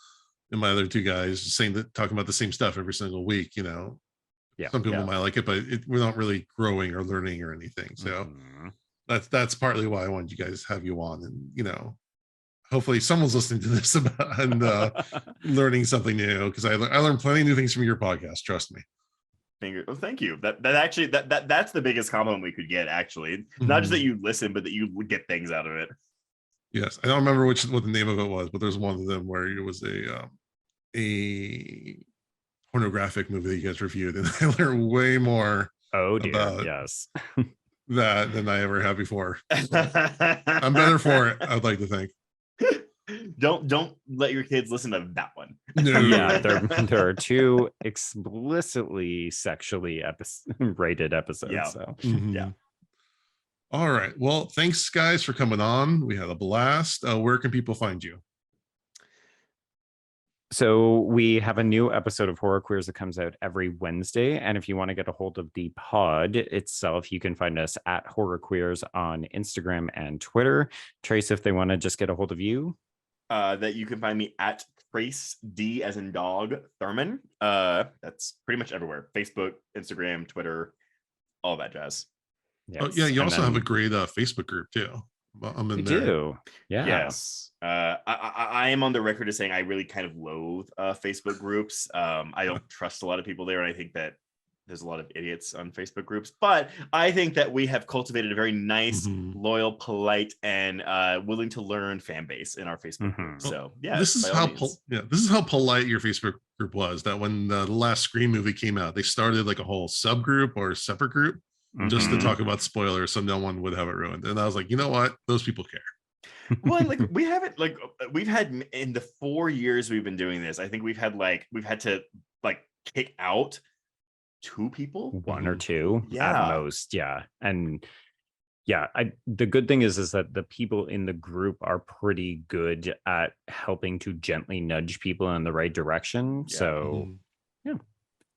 and my other two guys talking about the same stuff every single week, you know, some people might like it, but we're not really growing or learning or anything. So that's partly why I wanted you guys to have you on, and, you know, hopefully someone's listening to this and learning something new, because I learned plenty of new things from your podcast. Trust me. Well, thank you. That's the biggest compliment we could get, actually. Not just that you listen, but that you would get things out of it. Yes, I don't remember what the name of it was, but there's one of them where it was a pornographic movie that you guys reviewed, and I learned way more. Oh dear, about yes. that than I ever have before. So I'm better for it, I'd like to think. Don't let your kids listen to that one. No. Yeah, there are two explicitly sexually rated episodes. Yeah. So Yeah. All right. Well, thanks guys for coming on. We had a blast. Where can people find you? So we have a new episode of Horror Queers that comes out every Wednesday. And if you want to get a hold of the pod itself, you can find us at Horror Queers on Instagram and Twitter. Trace, if they want to just get a hold of you. That you can find me at Trace D as in dog Thurman. That's pretty much everywhere. Facebook, Instagram, Twitter, all that jazz. Yes. Oh yeah, you also have a great Facebook group too. I'm in there. Do. Yeah. Yes. I am on the record as saying I really kind of loathe Facebook groups. I don't trust a lot of people there, and I think that there's a lot of idiots on Facebook groups. But I think that we have cultivated a very nice, loyal, polite, and willing to learn fan base in our Facebook group. So yeah, this is how polite your Facebook group was. That when the last Scream movie came out, they started like a whole subgroup or a separate group just to talk about spoilers, so no one would have it ruined. And I was like, you know what? Those people care. Well, like we've had in the 4 years we've been doing this, I think we've had to kick out 2 people, 1 or 2 at most. Yeah. And Yeah, the good thing is that the people in the group are pretty good at helping to gently nudge people in the right direction. Yeah. So yeah,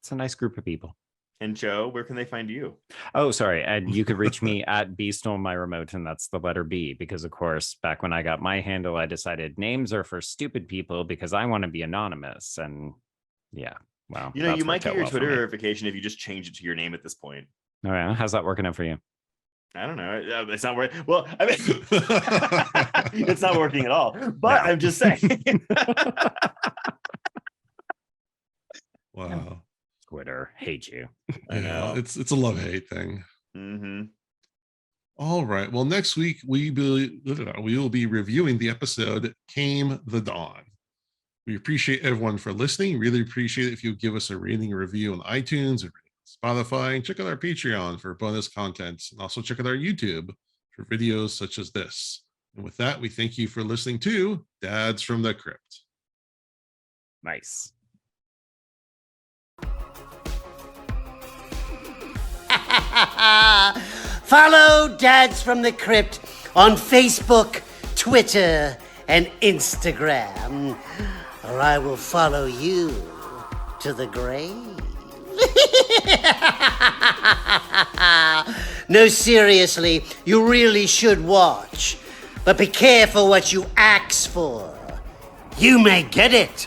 it's a nice group of people. And Joe, where can they find you? Oh, sorry. And you could reach me at B Stole My Remote, and that's the letter B, because of course, back when I got my handle, I decided names are for stupid people because I want to be anonymous. And yeah, well, you know, you might get your Twitter verification if you just change it to your name at this point. Oh yeah, how's that working out for you? I don't know. It's not working. Well, I mean, it's not working at all. But I'm just saying. Wow. Twitter, hate you. I know. It's a love-hate thing. Mm-hmm. All right. Well, next week we will be reviewing the episode Came the Dawn. We appreciate everyone for listening. Really appreciate it if you give us a rating or review on iTunes or Spotify, and check out our Patreon for bonus content, and also check out our YouTube for videos such as this. And with that, we thank you for listening to Dads from the Crypt. Nice. Follow Dads from the Crypt on Facebook, Twitter, and Instagram, or I will follow you to the grave. No, seriously, you really should watch. But be careful what you ask for. You may get it.